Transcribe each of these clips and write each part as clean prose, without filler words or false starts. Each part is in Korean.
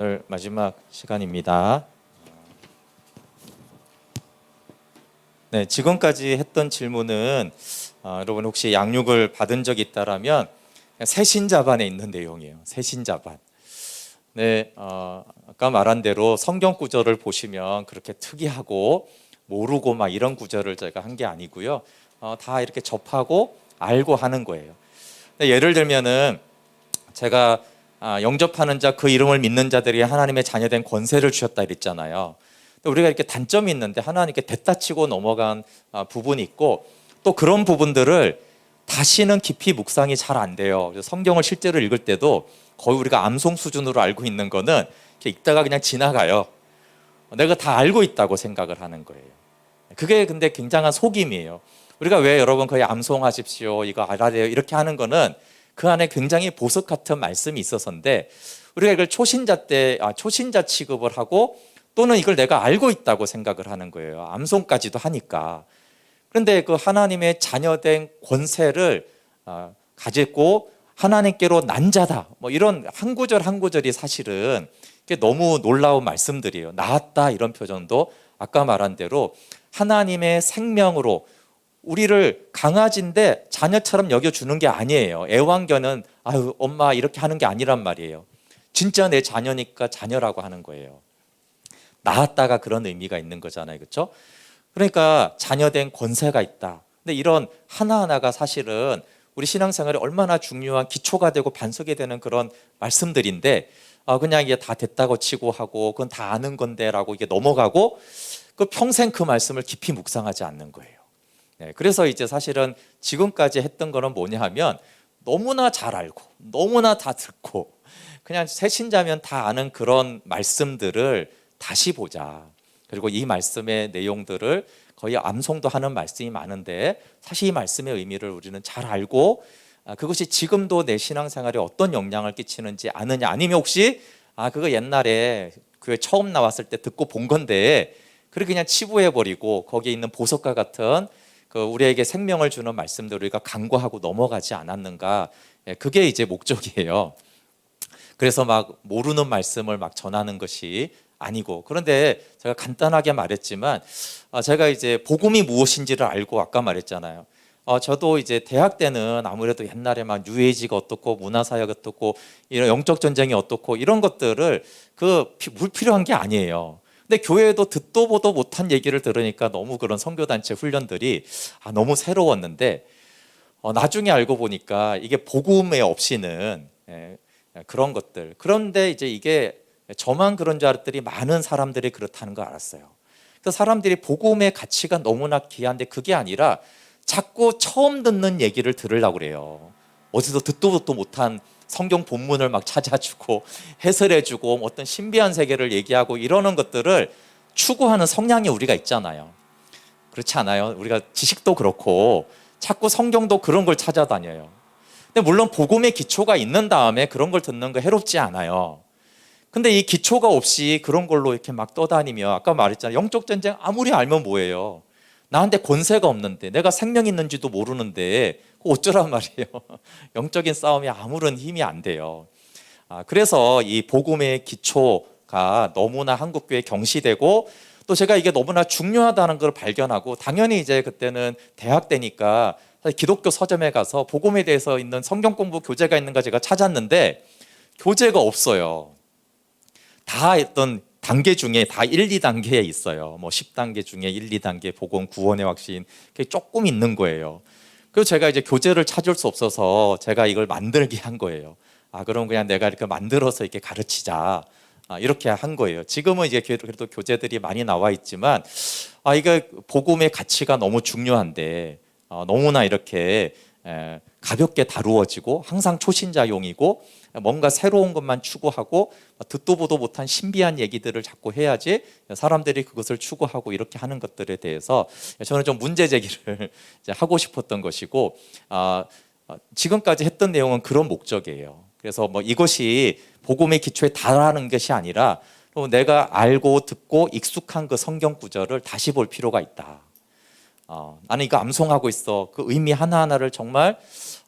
오늘 마지막 시간입니다. 네, 지금까지 했던 질문은 여러분 혹시 양육을 받은 적이 있다라면 새신자반에 있는 내용이에요. 새신자반. 네, 아까 말한 대로 성경 구절을 보시면 그렇게 특이하고 모르고 막 이런 구절을 제가 한 게 아니고요. 다 이렇게 접하고 알고 하는 거예요. 예를 들면은 제가 영접하는 자 그 이름을 믿는 자들이 하나님의 자녀된 권세를 주셨다 이랬잖아요. 우리가 이렇게 단점이 있는데 하나님께 됐다 치고 넘어간 부분이 있고 또 그런 부분들을 다시는 깊이 묵상이 잘 안 돼요. 성경을 실제로 읽을 때도 거의 우리가 암송 수준으로 알고 있는 거는 이렇게 읽다가 그냥 지나가요. 내가 다 알고 있다고 생각을 하는 거예요. 그게 근데 굉장한 속임이에요. 우리가 왜 여러분 거의 암송하십시오 이거 알아야 돼요 이렇게 하는 거는 그 안에 굉장히 보석 같은 말씀이 있어서인데 우리가 이걸 초신자 취급을 하고 또는 이걸 내가 알고 있다고 생각을 하는 거예요. 암송까지도 하니까. 그런데 그 하나님의 자녀된 권세를 가지고 하나님께로 난 자다 뭐 이런 한 구절 한 구절이 사실은 너무 놀라운 말씀들이에요. 나았다 이런 표현도 아까 말한 대로 하나님의 생명으로 우리를 강아지인데 자녀처럼 여겨주는 게 아니에요. 애완견은 아유 엄마 이렇게 하는 게 아니란 말이에요. 진짜 내 자녀니까 자녀라고 하는 거예요. 낳았다가 그런 의미가 있는 거잖아요. 그렇죠? 그러니까 자녀된 권세가 있다. 근데 이런 하나하나가 사실은 우리 신앙생활에 얼마나 중요한 기초가 되고 반석이 되는 그런 말씀들인데 그냥 이게 다 됐다고 치고 하고 그건 다 아는 건데 라고 이게 넘어가고 그 평생 그 말씀을 깊이 묵상하지 않는 거예요. 네, 그래서 이제 사실은 지금까지 했던 거는 뭐냐 하면 너무나 잘 알고 너무나 다 듣고 그냥 새신자면 다 아는 그런 말씀들을 다시 보자. 그리고 이 말씀의 내용들을 거의 암송도 하는 말씀이 많은데 사실 이 말씀의 의미를 우리는 잘 알고 그것이 지금도 내 신앙생활에 어떤 영향을 끼치는지 아느냐, 아니면 혹시 그거 옛날에 교회 처음 나왔을 때 듣고 본 건데 그렇게 그냥 치부해버리고 거기에 있는 보석과 같은 그 우리에게 생명을 주는 말씀들을 우리가 간과하고 넘어가지 않았는가. 그게 이제 목적이에요. 그래서 막 모르는 말씀을 막 전하는 것이 아니고, 그런데 제가 간단하게 말했지만 제가 이제 복음이 무엇인지를 알고 아까 말했잖아요. 저도 이제 대학 때는 아무래도 옛날에 막 뉴에이지가 어떻고 문화사회가 어떻고 이런 영적 전쟁이 어떻고 이런 것들을 불필요한 게 아니에요. 근데 교회에도 듣도 보도 못한 얘기를 들으니까 너무 그런 선교단체 훈련들이 너무 새로웠는데 나중에 알고 보니까 이게 복음에 없이는 그런 것들. 그런데 이제 이게 저만 그런 줄 알았더니 많은 사람들이 그렇다는 걸 알았어요. 그래서 사람들이 복음의 가치가 너무나 귀한데 그게 아니라 자꾸 처음 듣는 얘기를 들으려고 그래요. 어디서 듣도 보도 못한 성경 본문을 막 찾아주고 해설해주고 어떤 신비한 세계를 얘기하고 이러는 것들을 추구하는 성향이 우리가 있잖아요. 그렇지 않아요? 우리가 지식도 그렇고 자꾸 성경도 그런 걸 찾아다녀요. 근데 물론 복음의 기초가 있는 다음에 그런 걸 듣는 거 해롭지 않아요. 근데 이 기초가 없이 그런 걸로 이렇게 막 떠다니며 아까 말했잖아요. 영적 전쟁 아무리 알면 뭐예요? 나한테 권세가 없는데 내가 생명 있는지도 모르는데 어쩌란 말이에요. 영적인 싸움이 아무런 힘이 안 돼요. 그래서 이 복음의 기초가 너무나 한국교회에 경시되고 또 제가 이게 너무나 중요하다는 걸 발견하고 당연히 이제 그때는 대학 때니까 기독교 서점에 가서 복음에 대해서 있는 성경 공부 교재가 있는가 제가 찾았는데 교재가 없어요. 다 어떤 단계 중에 다 1, 2단계에 있어요. 뭐 10단계 중에 1, 2단계 복음 구원의 확신 그게 조금 있는 거예요. 그래서 제가 이제 교재를 찾을 수 없어서 제가 이걸 만들게 한 거예요. 그럼 그냥 내가 이렇게 만들어서 이렇게 가르치자. 이렇게 한 거예요. 지금은 이제 그래도 교재들이 많이 나와 있지만 이게 복음의 가치가 너무 중요한데 너무나 이렇게 가볍게 다루어지고 항상 초신자용이고 뭔가 새로운 것만 추구하고 듣도 보도 못한 신비한 얘기들을 자꾸 해야지 사람들이 그것을 추구하고 이렇게 하는 것들에 대해서 저는 좀 문제 제기를 하고 싶었던 것이고 지금까지 했던 내용은 그런 목적이에요. 그래서 뭐 이것이 복음의 기초에 달하는 것이 아니라 내가 알고 듣고 익숙한 그 성경 구절을 다시 볼 필요가 있다. 나는 이거 암송하고 있어. 그 의미 하나하나를 정말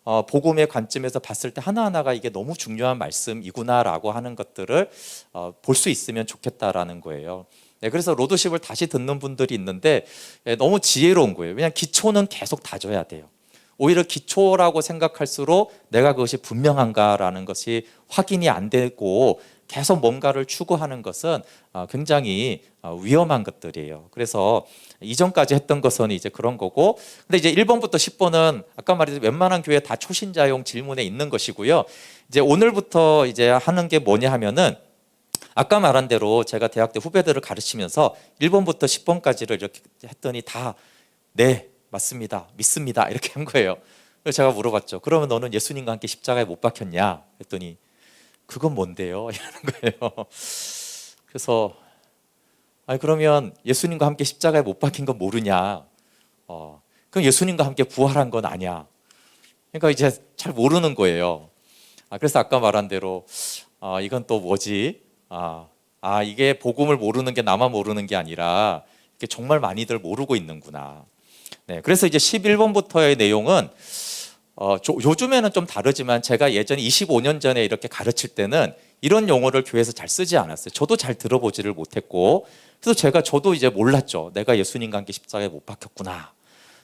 복음의 관점에서 봤을 때 하나하나가 이게 너무 중요한 말씀이구나라고 하는 것들을 볼 수 있으면 좋겠다라는 거예요. 네, 그래서 로드십을 다시 듣는 분들이 있는데 너무 지혜로운 거예요. 왜냐하면 기초는 계속 다져야 돼요. 오히려 기초라고 생각할수록 내가 그것이 분명한가라는 것이 확인이 안 되고 계속 뭔가를 추구하는 것은 굉장히 위험한 것들이에요. 그래서 이전까지 했던 것은 이제 그런 거고, 근데 이제 1번부터 10번은 아까 말했듯이 웬만한 교회 다 초신자용 질문에 있는 것이고요. 이제 오늘부터 이제 하는 게 뭐냐 하면은 아까 말한 대로 제가 대학 때 후배들을 가르치면서 1번부터 10번까지를 이렇게 했더니 다 네, 맞습니다, 믿습니다 이렇게 한 거예요. 그래서 제가 물어봤죠. 그러면 너는 예수님과 함께 십자가에 못 박혔냐 했더니 그건 뭔데요? 이러는 거예요. 그래서 아니 그러면 예수님과 함께 십자가에 못 박힌 건 모르냐? 그럼 예수님과 함께 부활한 건 아니야. 그러니까 이제 잘 모르는 거예요. 그래서 아까 말한 대로 이건 또 뭐지? 이게 복음을 모르는 게 나만 모르는 게 아니라 이게 정말 많이들 모르고 있는구나. 네, 그래서 이제 11번부터의 내용은 요즘에는 좀 다르지만 제가 예전에 25년 전에 이렇게 가르칠 때는 이런 용어를 교회에서 잘 쓰지 않았어요. 저도 잘 들어보지를 못했고, 그래서 저도 이제 몰랐죠. 내가 예수님과 함께 십자가에 못 박혔구나.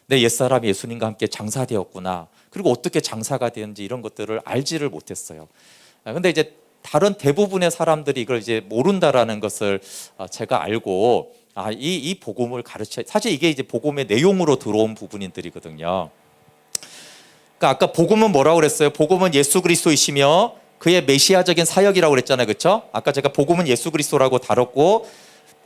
내 옛사람이 예수님과 함께 장사되었구나. 그리고 어떻게 장사가 되는지 이런 것들을 알지를 못했어요. 근데 이제 다른 대부분의 사람들이 이걸 이제 모른다라는 것을 제가 알고 이 복음을 가르쳐, 사실 이게 이제 복음의 내용으로 들어온 부분들이거든요. 그러니까 아까 복음은 뭐라고 그랬어요? 복음은 예수 그리스도이시며 그의 메시아적인 사역이라고 그랬잖아요. 그렇죠? 아까 제가 복음은 예수 그리스도라고 다뤘고,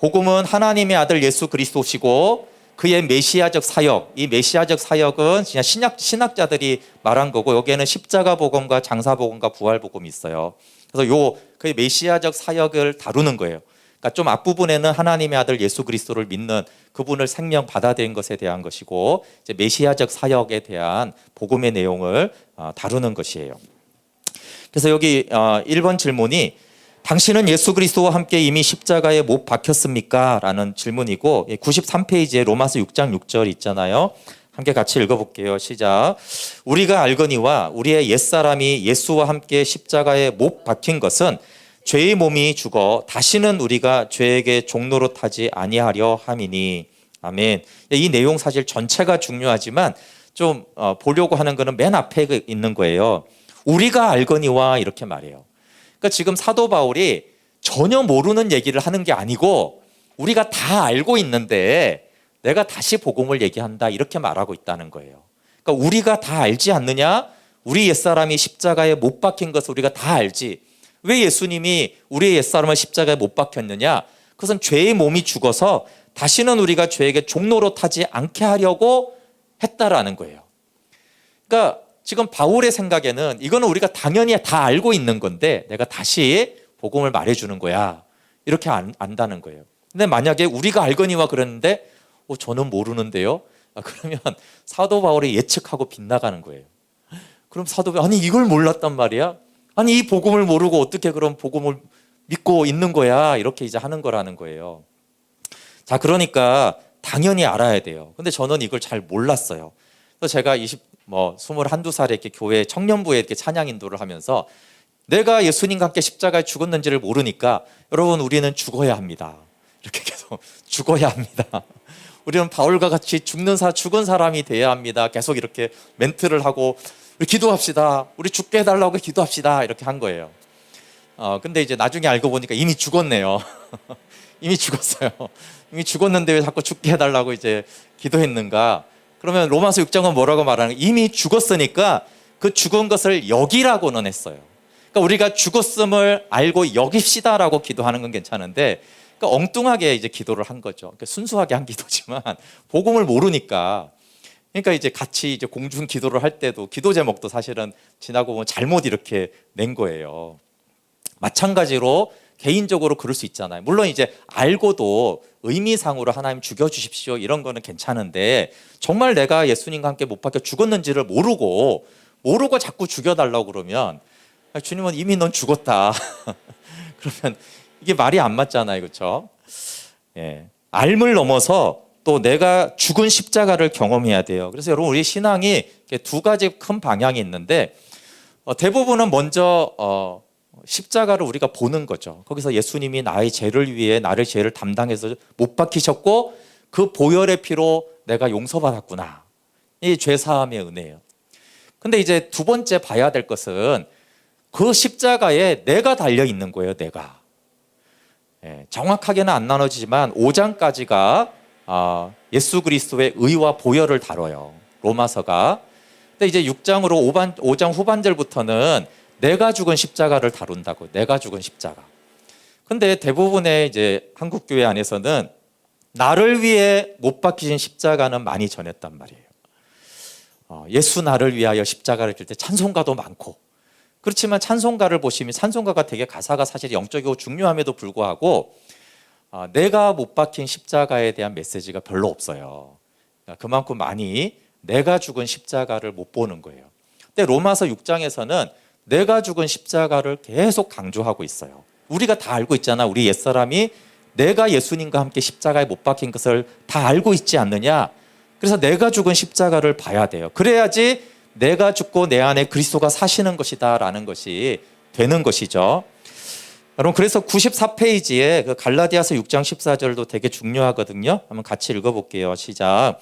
복음은 하나님의 아들 예수 그리스도시고 그의 메시아적 사역, 이 메시아적 사역은 그냥 신학자들이 말한 거고, 여기에는 십자가 복음과 장사 복음과 부활 복음이 있어요. 그래서 그의 메시아적 사역을 다루는 거예요. 그러니까 좀 앞부분에는 하나님의 아들 예수 그리스도를 믿는 그분을 생명 받아들인 것에 대한 것이고, 이제 메시아적 사역에 대한 복음의 내용을 다루는 것이에요. 그래서 여기 1번 질문이 당신은 예수 그리스도와 함께 이미 십자가에 못 박혔습니까? 라는 질문이고, 93페이지에 로마서 6장 6절 있잖아요. 함께 같이 읽어볼게요. 시작. 우리가 알거니와 우리의 옛사람이 예수와 함께 십자가에 못 박힌 것은 죄의 몸이 죽어 다시는 우리가 죄에게 종로로 타지 아니하려 함이니. 아멘. 이 내용 사실 전체가 중요하지만 좀 보려고 하는 거는 맨 앞에 있는 거예요. 우리가 알거니와 이렇게 말해요. 그러니까 지금 사도 바울이 전혀 모르는 얘기를 하는 게 아니고 우리가 다 알고 있는데 내가 다시 복음을 얘기한다 이렇게 말하고 있다는 거예요. 그러니까 우리가 다 알지 않느냐? 우리 옛사람이 십자가에 못 박힌 것을 우리가 다 알지. 왜 예수님이 우리의 옛사람을 십자가에 못 박혔느냐? 그것은 죄의 몸이 죽어서 다시는 우리가 죄에게 종로로 타지 않게 하려고 했다라는 거예요. 그러니까 지금 바울의 생각에는 이거는 우리가 당연히 다 알고 있는 건데 내가 다시 복음을 말해주는 거야. 이렇게 안다는 거예요. 근데 만약에 우리가 알거니와 그랬는데 저는 모르는데요. 그러면 사도 바울이 예측하고 빗나가는 거예요. 그럼 사도 바울이 아니 이걸 몰랐단 말이야? 아니 이 복음을 모르고 어떻게 그럼 복음을 믿고 있는 거야? 이렇게 이제 하는 거라는 거예요. 자, 그러니까 당연히 알아야 돼요. 근데 저는 이걸 잘 몰랐어요. 그래서 제가 21~22살에 이렇게 교회 청년부에 이렇게 찬양 인도를 하면서 내가 예수님과 함께 십자가에 죽었는지를 모르니까 여러분 우리는 죽어야 합니다. 이렇게 계속 죽어야 합니다. 우리는 바울과 같이 죽은 사람이 돼야 합니다. 계속 이렇게 멘트를 하고 우리 기도합시다. 우리 죽게 해달라고 기도합시다. 이렇게 한 거예요. 근데 이제 나중에 알고 보니까 이미 죽었네요. 이미 죽었어요. 이미 죽었는데 왜 자꾸 죽게 해달라고 이제 기도했는가? 그러면 로마서 6장은 뭐라고 말하는 거예요? 이미 죽었으니까 그 죽은 것을 여기라고는 했어요. 그러니까 우리가 죽었음을 알고 여깁시다라고 기도하는 건 괜찮은데, 그러니까 엉뚱하게 이제 기도를 한 거죠. 그러니까 순수하게 한 기도지만 복음을 모르니까. 그러니까 이제 같이 이제 공중 기도를 할 때도 기도 제목도 사실은 지나고 보면 잘못 이렇게 낸 거예요. 마찬가지로 개인적으로 그럴 수 있잖아요. 물론 이제 알고도 의미상으로 하나님 죽여주십시오 이런 거는 괜찮은데, 정말 내가 예수님과 함께 못 박혀 죽었는지를 모르고 자꾸 죽여달라고 그러면 주님은 이미 넌 죽었다. 그러면 이게 말이 안 맞잖아요. 그렇죠? 예. 알을 넘어서 또 내가 죽은 십자가를 경험해야 돼요. 그래서 여러분 우리 신앙이 두 가지 큰 방향이 있는데 대부분은 먼저 십자가를 우리가 보는 거죠. 거기서 예수님이 나의 죄를 위해 나를 죄를 담당해서 못 박히셨고 그 보혈의 피로 내가 용서받았구나. 이 죄사함의 은혜예요. 근데 이제 두 번째 봐야 될 것은 그 십자가에 내가 달려 있는 거예요. 내가. 정확하게는 안 나눠지지만 5장까지가 예수 그리스도의 의와 보혈을 다뤄요. 로마서가. 근데 이제 6장으로 5장 후반절부터는 내가 죽은 십자가를 다룬다고. 내가 죽은 십자가. 근데 대부분의 이제 한국 교회 안에서는 나를 위해 못 박히신 십자가는 많이 전했단 말이에요. 예수 나를 위하여 십자가를 질 때 찬송가도 많고, 그렇지만 찬송가를 보시면 찬송가가 되게 가사가 사실 영적이고 중요함에도 불구하고 내가 못 박힌 십자가에 대한 메시지가 별로 없어요. 그만큼 많이 내가 죽은 십자가를 못 보는 거예요. 근데 로마서 6장에서는 내가 죽은 십자가를 계속 강조하고 있어요. 우리가 다 알고 있잖아. 우리 옛사람이 내가 예수님과 함께 십자가에 못 박힌 것을 다 알고 있지 않느냐. 그래서 내가 죽은 십자가를 봐야 돼요. 그래야지 내가 죽고 내 안에 그리스도가 사시는 것이다 라는 것이 되는 것이죠. 여러분 그래서 94페이지에 그 갈라디아서 6장 14절도 되게 중요하거든요. 한번 같이 읽어볼게요. 시작.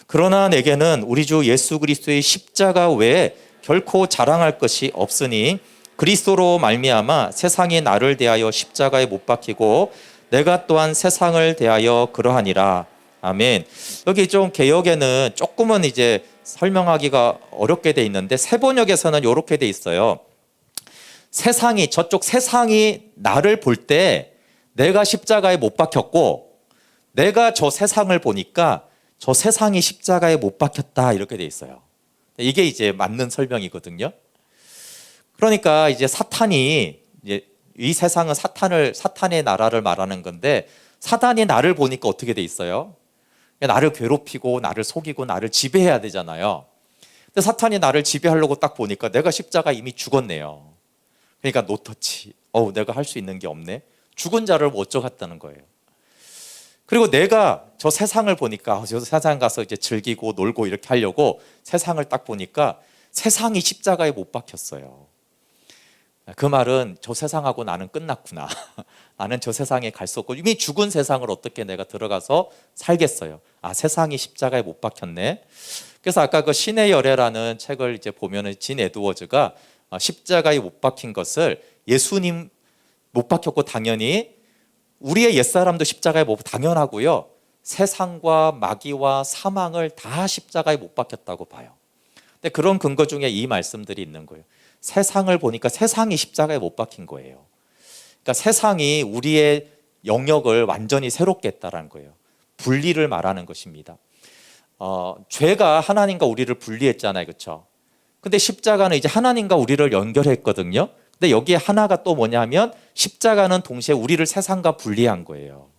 그러나 내게는 우리 주 예수 그리스도의 십자가 외에 결코 자랑할 것이 없으니 그리스도로 말미암아 세상이 나를 대하여 십자가에 못 박히고 내가 또한 세상을 대하여 그러하니라. 아멘. 여기 좀 개역에는 조금은 이제 설명하기가 어렵게 돼 있는데 세번역에서는 이렇게 돼 있어요. 세상이 저쪽 세상이 나를 볼 때 내가 십자가에 못 박혔고 내가 저 세상을 보니까 저 세상이 십자가에 못 박혔다 이렇게 돼 있어요. 이게 이제 맞는 설명이거든요. 그러니까 이제 사탄이 이제 이 세상은 사탄의 나라를 말하는 건데 사탄이 나를 보니까 어떻게 돼 있어요? 나를 괴롭히고 나를 속이고 나를 지배해야 되잖아요. 근데 사탄이 나를 지배하려고 딱 보니까 내가 십자가 이미 죽었네요. 그러니까 노터치. 내가 할 수 있는 게 없네. 죽은 자를 못 쫓았다는 거예요. 그리고 내가 저 세상을 보니까 저 세상 가서 이제 즐기고 놀고 이렇게 하려고 세상을 딱 보니까 세상이 십자가에 못 박혔어요. 그 말은 저 세상하고 나는 끝났구나. 나는 저 세상에 갈 수 없고 이미 죽은 세상을 어떻게 내가 들어가서 살겠어요. 세상이 십자가에 못 박혔네. 그래서 아까 그 신의 열애라는 책을 이제 보면은 진 에드워즈가 십자가에 못 박힌 것을 예수님 못 박혔고 당연히 우리의 옛사람도 십자가에 못 당연하고요. 세상과 마귀와 사망을 다 십자가에 못 박혔다고 봐요. 근데 그런 근거 중에 이 말씀들이 있는 거예요. 세상을 보니까 세상이 십자가에 못 박힌 거예요. 그러니까 세상이 우리의 영역을 완전히 새롭게 했다는 거예요. 분리를 말하는 것입니다. 죄가 하나님과 우리를 분리했잖아요. 그렇죠? 근데 십자가는 이제 하나님과 우리를 연결했거든요. 근데 여기에 하나가 또 뭐냐면 십자가는 동시에 우리를 세상과 분리한 거예요.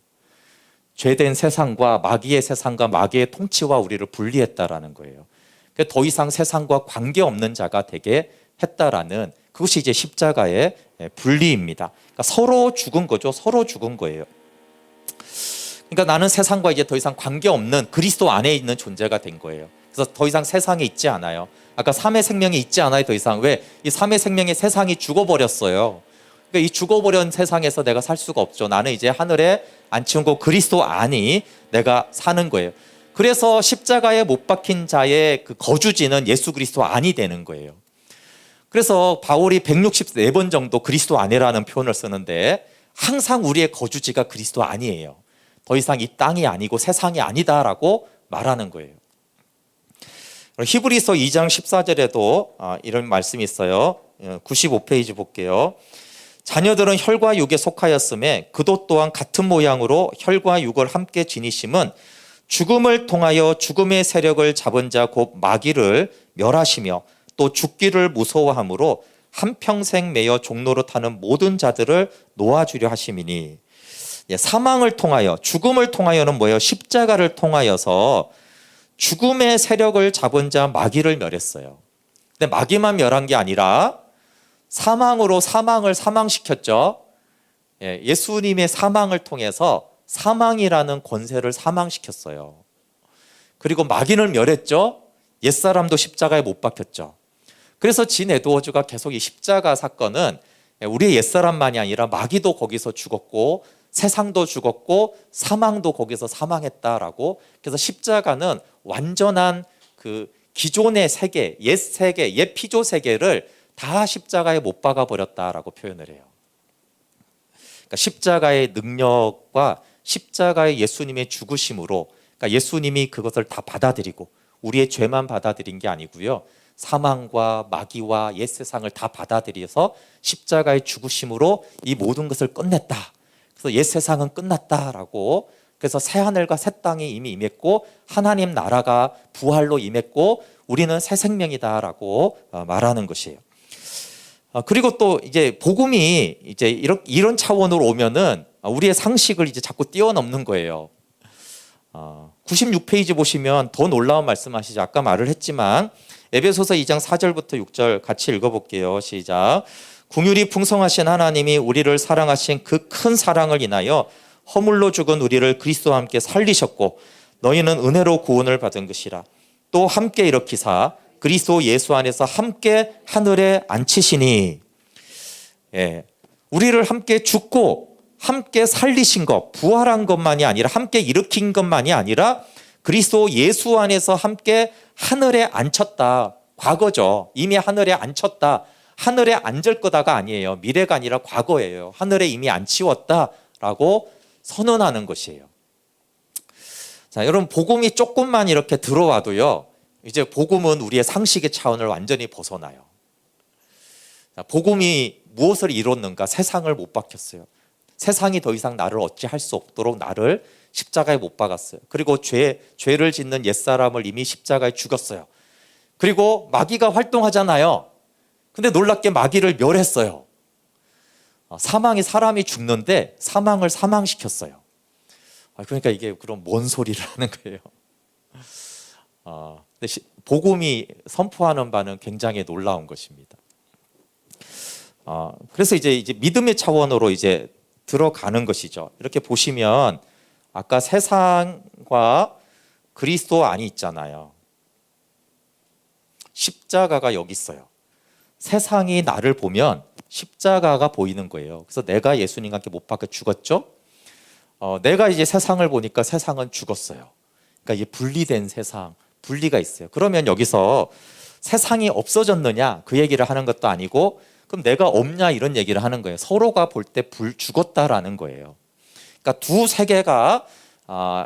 죄된 세상과 마귀의 통치와 우리를 분리했다라는 거예요. 그러니까 더 이상 세상과 관계없는 자가 되게 했다라는 그것이 이제 십자가의 분리입니다. 그러니까 서로 죽은 거죠. 서로 죽은 거예요. 그러니까 나는 세상과 이제 더 이상 관계없는 그리스도 안에 있는 존재가 된 거예요. 그래서 더 이상 세상에 있지 않아요. 아까 삼의 생명이 있지 않아요. 더 이상. 왜? 이 삼의 생명의 세상이 죽어버렸어요. 그러니까 이 죽어버린 세상에서 내가 살 수가 없죠. 나는 이제 하늘에 앉히고 그리스도 안이 내가 사는 거예요. 그래서 십자가에 못 박힌 자의 그 거주지는 예수 그리스도 안이 되는 거예요. 그래서 바울이 164번 정도 그리스도 안이라는 표현을 쓰는데 항상 우리의 거주지가 그리스도 안이에요. 더 이상 이 땅이 아니고 세상이 아니다라고 말하는 거예요. 히브리서 2장 14절에도 이런 말씀이 있어요. 95페이지 볼게요. 자녀들은 혈과 육에 속하였음에 그도 또한 같은 모양으로 혈과 육을 함께 지니심은 죽음을 통하여 죽음의 세력을 잡은 자 곧 마귀를 멸하시며 또 죽기를 무서워함으로 한평생 매여 종로로 타는 모든 자들을 놓아주려 하심이니. 사망을 통하여 죽음을 통하여는 뭐예요? 십자가를 통하여서 죽음의 세력을 잡은 자 마귀를 멸했어요. 근데 마귀만 멸한 게 아니라 사망으로 사망을 사망시켰죠. 예수님의 사망을 통해서 사망이라는 권세를 사망시켰어요. 그리고 마귀를 멸했죠. 옛사람도 십자가에 못 박혔죠. 그래서 진 에드워즈가 계속 이 십자가 사건은 우리의 옛사람만이 아니라 마귀도 거기서 죽었고 세상도 죽었고 사망도 거기서 사망했다라고. 그래서 십자가는 완전한 그 기존의 세계, 옛 피조 세계를 다 십자가에 못 박아 버렸다라고 표현을 해요. 그러니까 십자가의 능력과 십자가의 예수님의 죽으심으로, 그러니까 예수님이 그것을 다 받아들이고 우리의 죄만 받아들인 게 아니고요, 사망과 마귀와 옛 세상을 다 받아들여서 십자가의 죽으심으로 이 모든 것을 끝냈다. 그래서 옛 세상은 끝났다라고. 그래서 새 하늘과 새 땅이 이미 임했고 하나님 나라가 부활로 임했고 우리는 새 생명이다라고 말하는 것이에요. 그리고 또 이제 복음이 이제 이런 차원으로 오면은 우리의 상식을 이제 자꾸 뛰어넘는 거예요. 96페이지 보시면 더 놀라운 말씀하시죠. 아까 말을 했지만 에베소서 2장 4절부터 6절 같이 읽어볼게요. 시작. 긍휼이 풍성하신 하나님이 우리를 사랑하신 그 큰 사랑을 인하여 허물로 죽은 우리를 그리스도와 함께 살리셨고 너희는 은혜로 구원을 받은 것이라. 또 함께 일으키사 그리스도 예수 안에서 함께 하늘에 앉히시니. 우리를 함께 죽고 함께 살리신 것, 부활한 것만이 아니라 함께 일으킨 것만이 아니라 그리스도 예수 안에서 함께 하늘에 앉혔다. 과거죠. 이미 하늘에 앉혔다. 하늘에 앉을 거다가 아니에요. 미래가 아니라 과거예요. 하늘에 이미 앉히웠다라고 선언하는 것이에요. 자, 여러분, 복음이 조금만 이렇게 들어와도요, 이제 복음은 우리의 상식의 차원을 완전히 벗어나요. 자, 복음이 무엇을 이뤘는가? 세상을 못 박혔어요. 세상이 더 이상 나를 어찌할 수 없도록 나를 십자가에 못 박았어요. 그리고 죄를 짓는 옛사람을 이미 십자가에 죽였어요. 그리고 마귀가 활동하잖아요. 근데 놀랍게 마귀를 멸했어요. 사망이 사람이 죽는데 사망을 사망시켰어요. 그러니까 이게 그럼 뭔 소리를 하는 거예요. 근데 복음이 선포하는 바는 굉장히 놀라운 것입니다. 그래서 이제 믿음의 차원으로 이제 들어가는 것이죠. 이렇게 보시면 아까 세상과 그리스도 안이 있잖아요. 십자가가 여기 있어요. 세상이 나를 보면 십자가가 보이는 거예요. 그래서 내가 예수님과 함께 못 박혀 죽었죠. 내가 이제 세상을 보니까 세상은 죽었어요. 그러니까 이게 분리된 세상, 분리가 있어요. 그러면 여기서 세상이 없어졌느냐 그 얘기를 하는 것도 아니고, 그럼 내가 없냐 이런 얘기를 하는 거예요. 서로가 볼 때 죽었다라는 거예요. 그러니까 두 세계가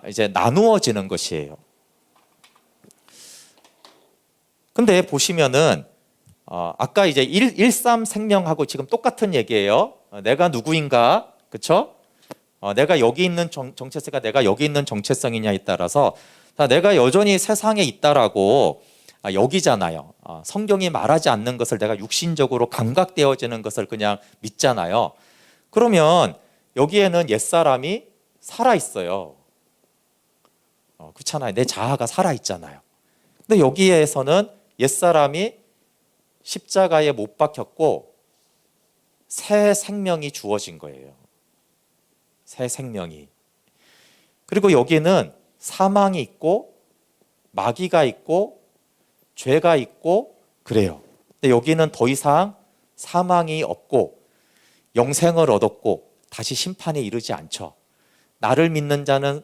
이제 나누어지는 것이에요. 근데 보시면은 아까 이제 1.3 생명하고 지금 똑같은 얘기예요. 내가 누구인가, 그렇죠? 내가 여기 있는 정체성과 내가 여기 있는 정체성이냐에 따라서 내가 여전히 세상에 있다라고 여기잖아요. 성경이 말하지 않는 것을 내가 육신적으로 감각되어지는 것을 그냥 믿잖아요. 그러면 여기에는 옛사람이 살아있어요. 그렇잖아요. 내 자아가 살아있잖아요. 근데 여기에서는 옛사람이 십자가에 못 박혔고 새 생명이 주어진 거예요. 새 생명이. 그리고 여기는 사망이 있고 마귀가 있고 죄가 있고 그래요. 근데 여기는 더 이상 사망이 없고 영생을 얻었고 다시 심판에 이르지 않죠. 나를 믿는 자는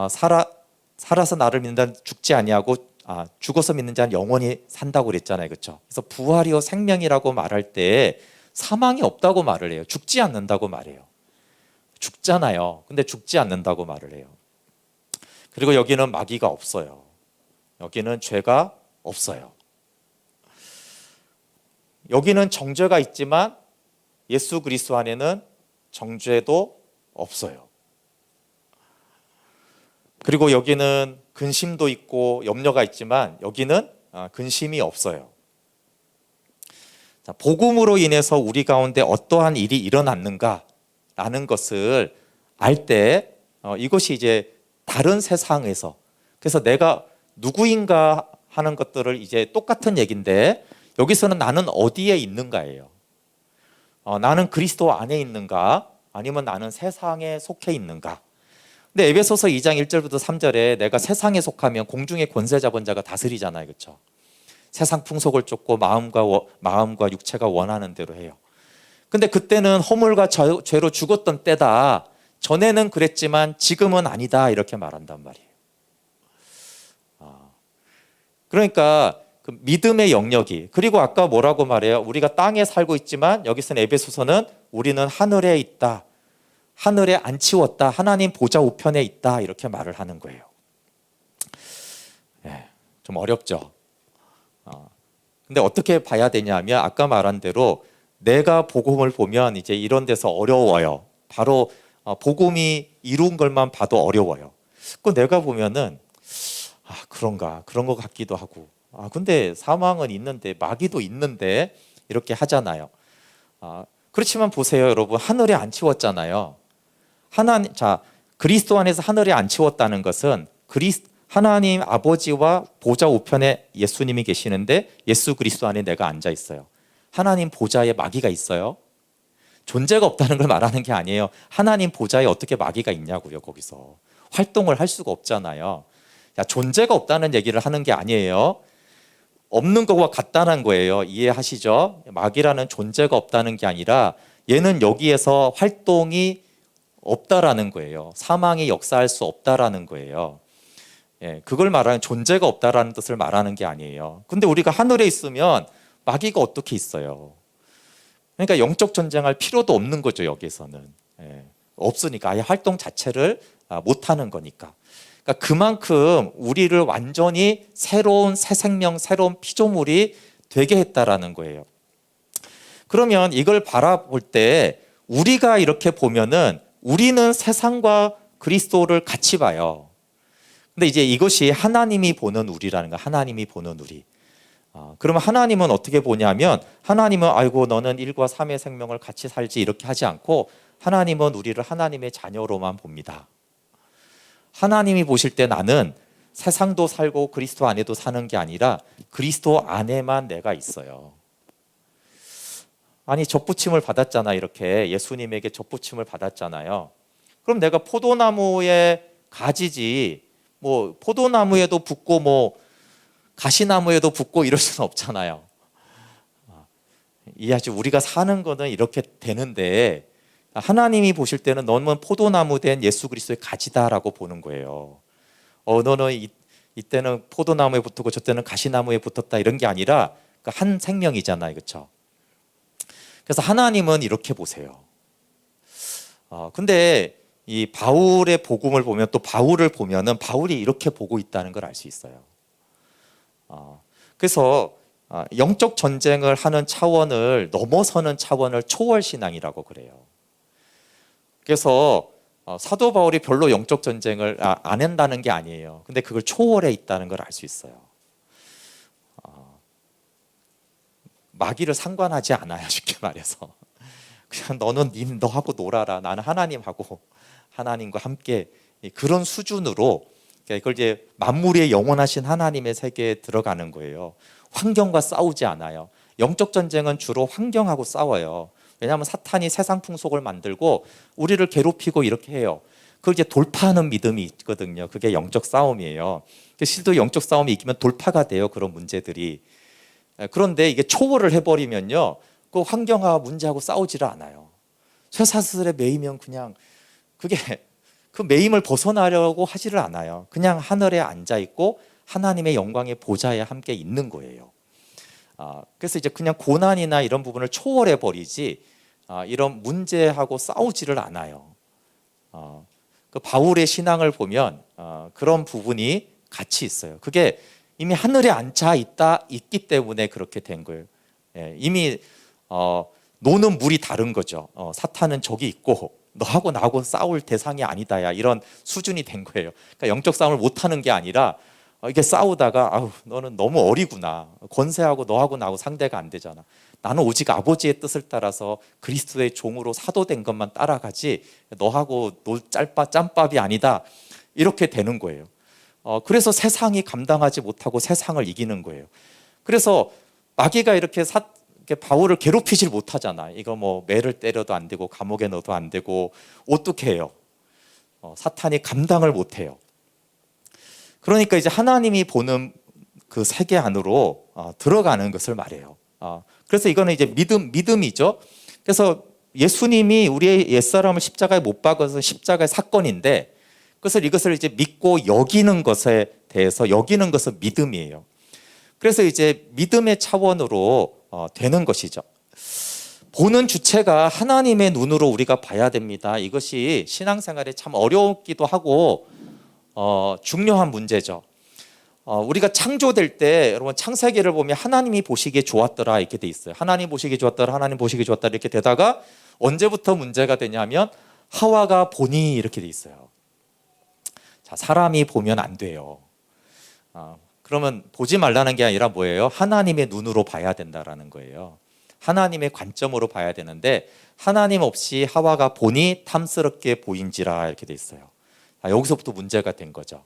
살아서 나를 믿는 자는 죽지 아니하고 죽어서 믿는 자는 영원히 산다고 그랬잖아요. 그렇죠? 그래서 부활이요 생명이라고 말할 때 사망이 없다고 말을 해요. 죽지 않는다고 말해요. 죽잖아요. 근데 죽지 않는다고 말을 해요. 그리고 여기는 마귀가 없어요. 여기는 죄가 없어요. 여기는 정죄가 있지만 예수 그리스도 안에는 정죄도 없어요. 그리고 여기는 근심도 있고 염려가 있지만 여기는 근심이 없어요. 자, 복음으로 인해서 우리 가운데 어떠한 일이 일어났는가라는 것을 알 때 이것이 이제 다른 세상에서, 그래서 내가 누구인가 하는 것들을 이제 똑같은 얘기인데 여기서는 나는 어디에 있는가예요. 나는 그리스도 안에 있는가 아니면 나는 세상에 속해 있는가. 근데 에베소서 2장 1절부터 3절에 내가 세상에 속하면 공중의 권세 잡은 자가 다스리잖아요. 그렇죠? 세상 풍속을 쫓고 마음과 육체가 원하는 대로 해요. 근데 그때는 허물과 죄로 죽었던 때다. 전에는 그랬지만 지금은 아니다. 이렇게 말한단 말이에요. 그러니까 그 믿음의 영역이, 그리고 아까 뭐라고 말해요? 우리가 땅에 살고 있지만 여기서는 에베소서는 우리는 하늘에 있다. 하늘에 안 치웠다. 하나님 보좌 우편에 있다. 이렇게 말을 하는 거예요. 좀 어렵죠. 근데 어떻게 봐야 되냐면 아까 말한 대로 내가 복음을 보면 이제 이런 데서 어려워요. 바로 복음이 이룬 것만 봐도 어려워요. 그 내가 보면은 그런가 그런 것 같기도 하고 근데 사망은 있는데 마귀도 있는데 이렇게 하잖아요. 그렇지만 보세요, 여러분. 하늘에 안 치웠잖아요. 그리스도 안에서 하늘에 안 치웠다는 것은 하나님 아버지와 보좌 우편에 예수님이 계시는데 예수 그리스도 안에 내가 앉아 있어요. 하나님 보좌에 마귀가 있어요? 존재가 없다는 걸 말하는 게 아니에요. 하나님 보좌에 어떻게 마귀가 있냐고요. 거기서 활동을 할 수가 없잖아요. 존재가 없다는 얘기를 하는 게 아니에요. 없는 것과 같다는 거예요. 이해하시죠? 마귀라는 존재가 없다는 게 아니라 얘는 여기에서 활동이 없다라는 거예요. 사망이 역사할 수 없다라는 거예요. 그걸 말하는, 존재가 없다라는 뜻을 말하는 게 아니에요. 근데 우리가 하늘에 있으면 마귀가 어떻게 있어요? 그러니까 영적 전쟁할 필요도 없는 거죠. 여기에서는 없으니까, 아예 활동 자체를 못 하는 거니까. 그러니까 그만큼 우리를 완전히 새로운 새 생명, 새로운 피조물이 되게 했다라는 거예요. 그러면 이걸 바라볼 때 우리가 이렇게 보면은 우리는 세상과 그리스도를 같이 봐요. 근데 이제 이것이 하나님이 보는 우리라는 거야. 하나님이 보는 우리. 그러면 하나님은 어떻게 보냐면, 하나님은 아이고 너는 1과 3의 생명을 같이 살지 이렇게 하지 않고, 하나님은 우리를 하나님의 자녀로만 봅니다. 하나님이 보실 때 나는 세상도 살고 그리스도 안에도 사는 게 아니라 그리스도 안에만 내가 있어요. 아니, 접붙임을 받았잖아. 이렇게 예수님에게 접붙임을 받았잖아요. 그럼 내가 포도나무의 가지지, 뭐 포도나무에도 붙고 뭐 가시나무에도 붙고 이럴 수는 없잖아요. 이해하지? 우리가 사는 거는 이렇게 되는데, 하나님이 보실 때는 너는 포도나무 된 예수 그리스도의 가지다라고 보는 거예요. 너는 이때는 포도나무에 붙었고 저때는 가시나무에 붙었다, 이런 게 아니라 한 생명이잖아요. 그렇죠? 그래서 하나님은 이렇게 보세요. 근데 이 바울의 복음을 보면, 또 바울을 보면은 바울이 이렇게 보고 있다는 걸 알 수 있어요. 그래서 영적 전쟁을 하는 차원을 넘어서는 차원을 초월 신앙이라고 그래요. 그래서 사도 바울이 별로 영적 전쟁을 안 한다는 게 아니에요. 근데 그걸 초월해 있다는 걸 알 수 있어요. 마귀를 상관하지 않아요. 쉽게 말해서 그냥 너는 너하고 놀아라. 나는 하나님하고, 하나님과 함께, 그런 수준으로 그걸 이제 만물의 영원하신 하나님의 세계에 들어가는 거예요. 환경과 싸우지 않아요. 영적 전쟁은 주로 환경하고 싸워요. 왜냐하면 사탄이 세상 풍속을 만들고 우리를 괴롭히고 이렇게 해요. 그걸 이제 돌파하는 믿음이 있거든요. 그게 영적 싸움이에요. 실도 영적 싸움이 이기면 돌파가 돼요. 그런 문제들이. 그런데 이게 초월을 해버리면요, 그 환경과 문제하고 싸우지를 않아요. 쇠사슬에 매이면 그냥 그게 그 매임을 벗어나려고 하지를 않아요. 그냥 하늘에 앉아 있고 하나님의 영광의 보좌에 함께 있는 거예요. 그래서 이제 그냥 고난이나 이런 부분을 초월해 버리지 이런 문제하고 싸우지를 않아요. 그 바울의 신앙을 보면 그런 부분이 같이 있어요. 그게 이미 하늘에 앉아 있기 때문에 그렇게 된 거예요. 이미 노는 물이 다른 거죠. 사탄은 저기 있고 너하고 나하고 싸울 대상이 아니다야, 이런 수준이 된 거예요. 그러니까 영적 싸움을 못하는 게 아니라 이게 싸우다가 너는 너무 어리구나. 권세하고 너하고 나하고 상대가 안 되잖아. 나는 오직 아버지의 뜻을 따라서 그리스도의 종으로 사도된 것만 따라가지 너하고 놀 짬밥이 아니다. 이렇게 되는 거예요. 그래서 세상이 감당하지 못하고 세상을 이기는 거예요. 그래서 마귀가 이렇게 바울을 괴롭히질 못하잖아. 이거 뭐 매를 때려도 안 되고 감옥에 넣어도 안 되고 어떻게 해요? 사탄이 감당을 못해요. 그러니까 이제 하나님이 보는 그 세계 안으로 들어가는 것을 말해요. 그래서 이거는 이제 믿음이죠. 그래서 예수님이 우리의 옛사람을 십자가에 못 박아서 십자가의 사건인데 이것을 이제 믿고 여기는 것에 대해서 여기는 것은 믿음이에요. 그래서 이제 믿음의 차원으로 되는 것이죠. 보는 주체가 하나님의 눈으로 우리가 봐야 됩니다. 이것이 신앙생활에 참 어렵기도 하고 중요한 문제죠. 우리가 창조될 때 여러분 창세기를 보면 하나님이 보시기에 좋았더라 이렇게 돼 있어요. 하나님 보시기에 좋았더라, 하나님 보시기에 좋았더라 이렇게 되다가 언제부터 문제가 되냐면 하와가 보니 이렇게 돼 있어요. 자, 사람이 보면 안 돼요. 그러면 보지 말라는 게 아니라 뭐예요? 하나님의 눈으로 봐야 된다라는 거예요. 하나님의 관점으로 봐야 되는데 하나님 없이 하와가 보니 탐스럽게 보인지라 이렇게 돼 있어요. 여기서부터 문제가 된 거죠.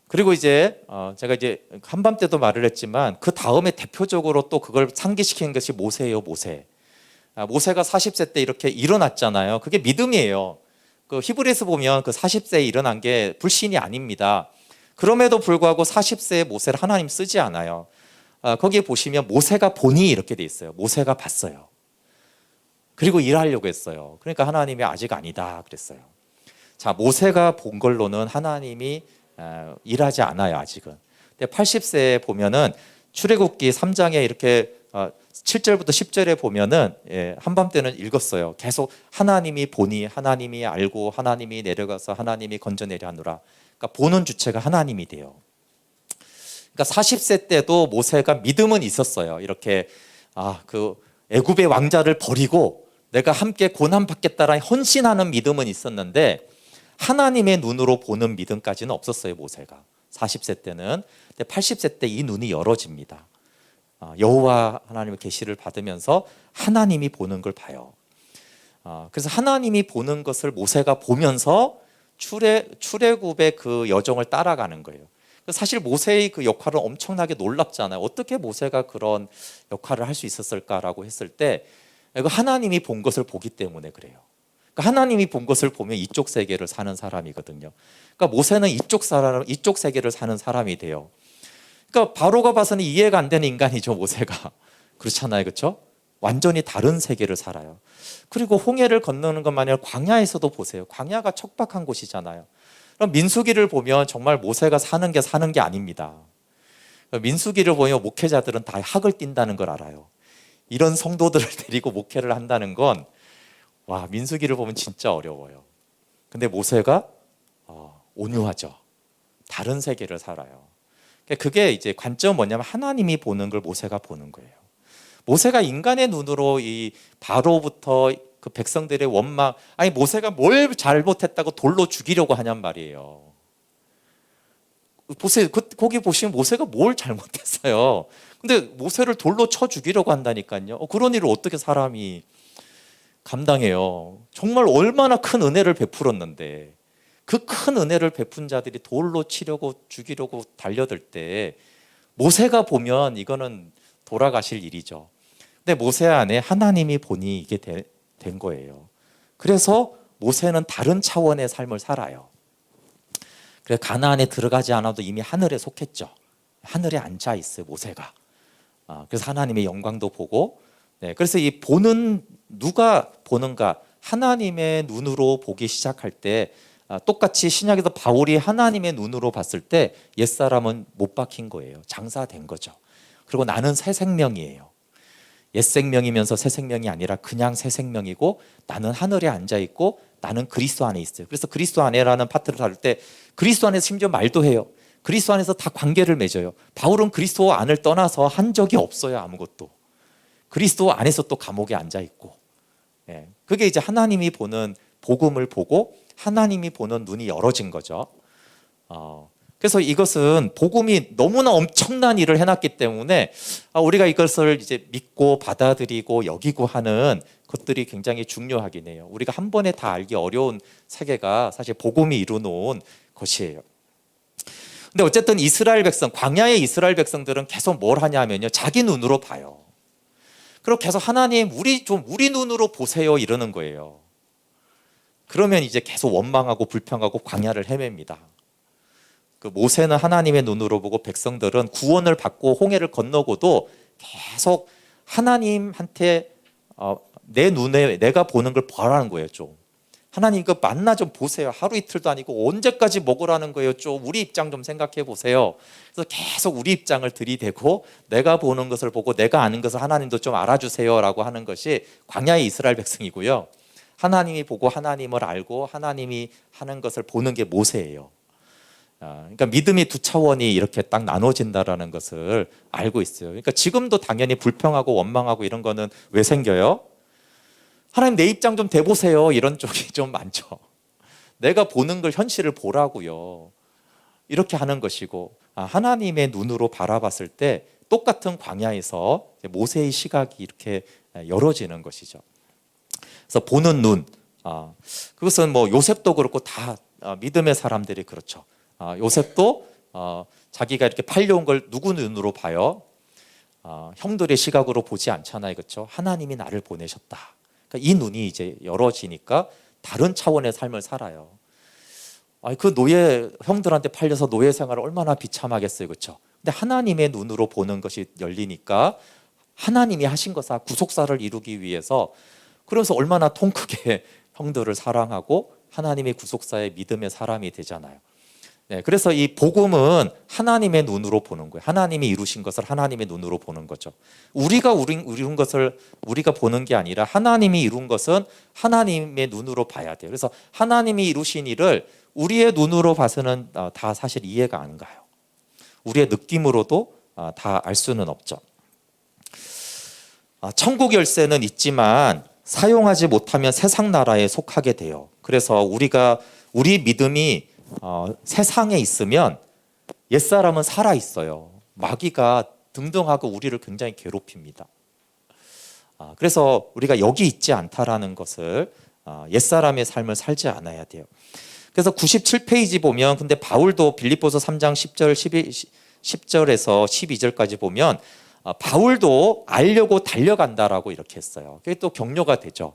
그리고 이제 제가 이제 한밤 때도 말을 했지만 그 다음에 대표적으로 또 그걸 상기시키는 것이 모세예요. 모세가 40세 때 이렇게 일어났잖아요. 그게 믿음이에요. 그 히브리서 보면 그 40세에 일어난 게 불신이 아닙니다. 그럼에도 불구하고 40세의 모세를 하나님 쓰지 않아요. 거기에 보시면 모세가 보니 이렇게 돼 있어요. 모세가 봤어요. 그리고 일하려고 했어요. 그러니까 하나님이 아직 아니다 그랬어요. 자, 모세가 본 걸로는 하나님이 일하지 않아요. 아직은. 근데 80세에 보면은 출애굽기 3장에 이렇게 7절부터 10절에 보면은 한밤 때는 읽었어요. 계속 하나님이 보니 하나님이 알고 하나님이 내려가서 하나님이 건져내려 하노라. 그러니까 보는 주체가 하나님이 돼요. 그러니까 40세 때도 모세가 믿음은 있었어요. 이렇게 그 애굽의 왕자를 버리고 내가 함께 고난 받겠다라는 헌신하는 믿음은 있었는데 하나님의 눈으로 보는 믿음까지는 없었어요. 모세가 40세 때는. 근데 80세 때 이 눈이 열어집니다. 여호와 하나님의 계시를 받으면서 하나님이 보는 걸 봐요. 그래서 하나님이 보는 것을 모세가 보면서 출애굽의 그 여정을 따라가는 거예요. 사실 모세의 그 역할은 엄청나게 놀랍잖아요. 어떻게 모세가 그런 역할을 할 수 있었을까라고 했을 때 하나님이 본 것을 보기 때문에 그래요. 그러니까 하나님이 본 것을 보면 이쪽 세계를 사는 사람이거든요. 그러니까 모세는 이쪽 세계를 사는 사람이 돼요. 그러니까 바로가 봐서는 이해가 안 되는 인간이죠, 모세가. 그렇잖아요, 그렇죠? 완전히 다른 세계를 살아요. 그리고 홍해를 건너는 것만 아니라 광야에서도 보세요. 광야가 척박한 곳이잖아요. 그럼 민수기를 보면 정말 모세가 사는 게 아닙니다. 민수기를 보면 목회자들은 다 학을 띈다는 걸 알아요. 이런 성도들을 데리고 목회를 한다는 건 민수기를 보면 진짜 어려워요. 근데 모세가 온유하죠. 다른 세계를 살아요. 그게 이제 관점은 뭐냐면 하나님이 보는 걸 모세가 보는 거예요. 모세가 인간의 눈으로 이 바로부터 그 백성들의 원망, 모세가 뭘 잘못했다고 돌로 죽이려고 하냔 말이에요. 보세요. 거기 보시면 모세가 뭘 잘못했어요. 근데 모세를 돌로 쳐 죽이려고 한다니까요. 그런 일을 어떻게 사람이 감당해요. 정말 얼마나 큰 은혜를 베풀었는데 그 큰 은혜를 베푼 자들이 돌로 치려고 죽이려고 달려들 때 모세가 보면 이거는 돌아가실 일이죠. 근데 모세 안에 하나님이 보니 이게 된 거예요. 그래서 모세는 다른 차원의 삶을 살아요. 그래서 가나안에 들어가지 않아도 이미 하늘에 속했죠. 하늘에 앉아 있어요, 모세가. 그래서 하나님의 영광도 보고, 그래서 이 누가 보는가, 하나님의 눈으로 보기 시작할 때 똑같이 신약에서 바울이 하나님의 눈으로 봤을 때 옛사람은 못 박힌 거예요. 장사된 거죠. 그리고 나는 새 생명이에요. 옛 생명이면서 새 생명이 아니라 그냥 새 생명이고 나는 하늘에 앉아 있고 나는 그리스도 안에 있어요. 그래서 그리스도 안에라는 파트를 다룰 때 그리스도 안에서 심지어 말도 해요. 그리스도 안에서 다 관계를 맺어요. 바울은 그리스도 안을 떠나서 한 적이 없어요. 아무것도. 그리스도 안에서 또 감옥에 앉아 있고. 그게 이제 하나님이 보는 복음을 보고 하나님이 보는 눈이 열어진 거죠. 그래서 이것은 복음이 너무나 엄청난 일을 해놨기 때문에 우리가 이것을 이제 믿고 받아들이고 여기고 하는 것들이 굉장히 중요하긴 해요. 우리가 한 번에 다 알기 어려운 세계가 사실 복음이 이루어놓은 것이에요. 근데 어쨌든 이스라엘 백성, 광야의 이스라엘 백성들은 계속 뭘 하냐면요, 자기 눈으로 봐요. 그리고 계속 하나님 우리 눈으로 보세요 이러는 거예요. 그러면 이제 계속 원망하고 불평하고 광야를 헤맵니다. 그 모세는 하나님의 눈으로 보고 백성들은 구원을 받고 홍해를 건너고도 계속 하나님한테 내 눈에 내가 보는 걸 보라는 거예요. 좀 하나님 이거 만나 좀 보세요. 하루 이틀도 아니고 언제까지 먹으라는 거예요. 좀 우리 입장 좀 생각해 보세요. 그래서 계속 우리 입장을 들이대고 내가 보는 것을 보고 내가 아는 것을 하나님도 좀 알아주세요라고 하는 것이 광야의 이스라엘 백성이고요. 하나님이 보고 하나님을 알고 하나님이 하는 것을 보는 게 모세예요. 그러니까 믿음이 두 차원이 이렇게 딱 나눠진다라는 것을 알고 있어요. 그러니까 지금도 당연히 불평하고 원망하고 이런 거는 왜 생겨요? 하나님 내 입장 좀 대보세요. 이런 쪽이 좀 많죠. 내가 보는 걸 현실을 보라고요. 이렇게 하는 것이고 하나님의 눈으로 바라봤을 때 똑같은 광야에서 모세의 시각이 이렇게 열어지는 것이죠. 그래서 보는 눈, 그것은 뭐 요셉도 그렇고 다 믿음의 사람들이 그렇죠. 요셉도 자기가 이렇게 팔려온 걸 누구 눈으로 봐요? 형들의 시각으로 보지 않잖아요, 그렇죠? 하나님이 나를 보내셨다. 그러니까 이 눈이 이제 열어지니까 다른 차원의 삶을 살아요. 그 노예 형들한테 팔려서 노예 생활을 얼마나 비참하겠어요, 그렇죠? 근데 하나님의 눈으로 보는 것이 열리니까 하나님이 하신 것을 구속사를 이루기 위해서 그래서 얼마나 통 크게 형들을 사랑하고 하나님의 구속사의 믿음의 사람이 되잖아요. 네, 그래서 이 복음은 하나님의 눈으로 보는 거예요. 하나님이 이루신 것을 하나님의 눈으로 보는 거죠. 우리가 이룬 것을 우리가 보는 게 아니라 하나님이 이룬 것은 하나님의 눈으로 봐야 돼요. 그래서 하나님이 이루신 일을 우리의 눈으로 봐서는 다 사실 이해가 안 가요. 우리의 느낌으로도 다 알 수는 없죠. 천국 열쇠는 있지만 사용하지 못하면 세상 나라에 속하게 돼요. 그래서 우리 믿음이 세상에 있으면 옛사람은 살아 있어요. 마귀가 등등하고 우리를 굉장히 괴롭힙니다. 그래서 우리가 여기 있지 않다라는 것을 옛사람의 삶을 살지 않아야 돼요. 그래서 97페이지 보면 근데 바울도 빌립보서 3장 10절에서 12절까지 보면 바울도 알려고 달려간다라고 이렇게 했어요. 그게 또 격려가 되죠.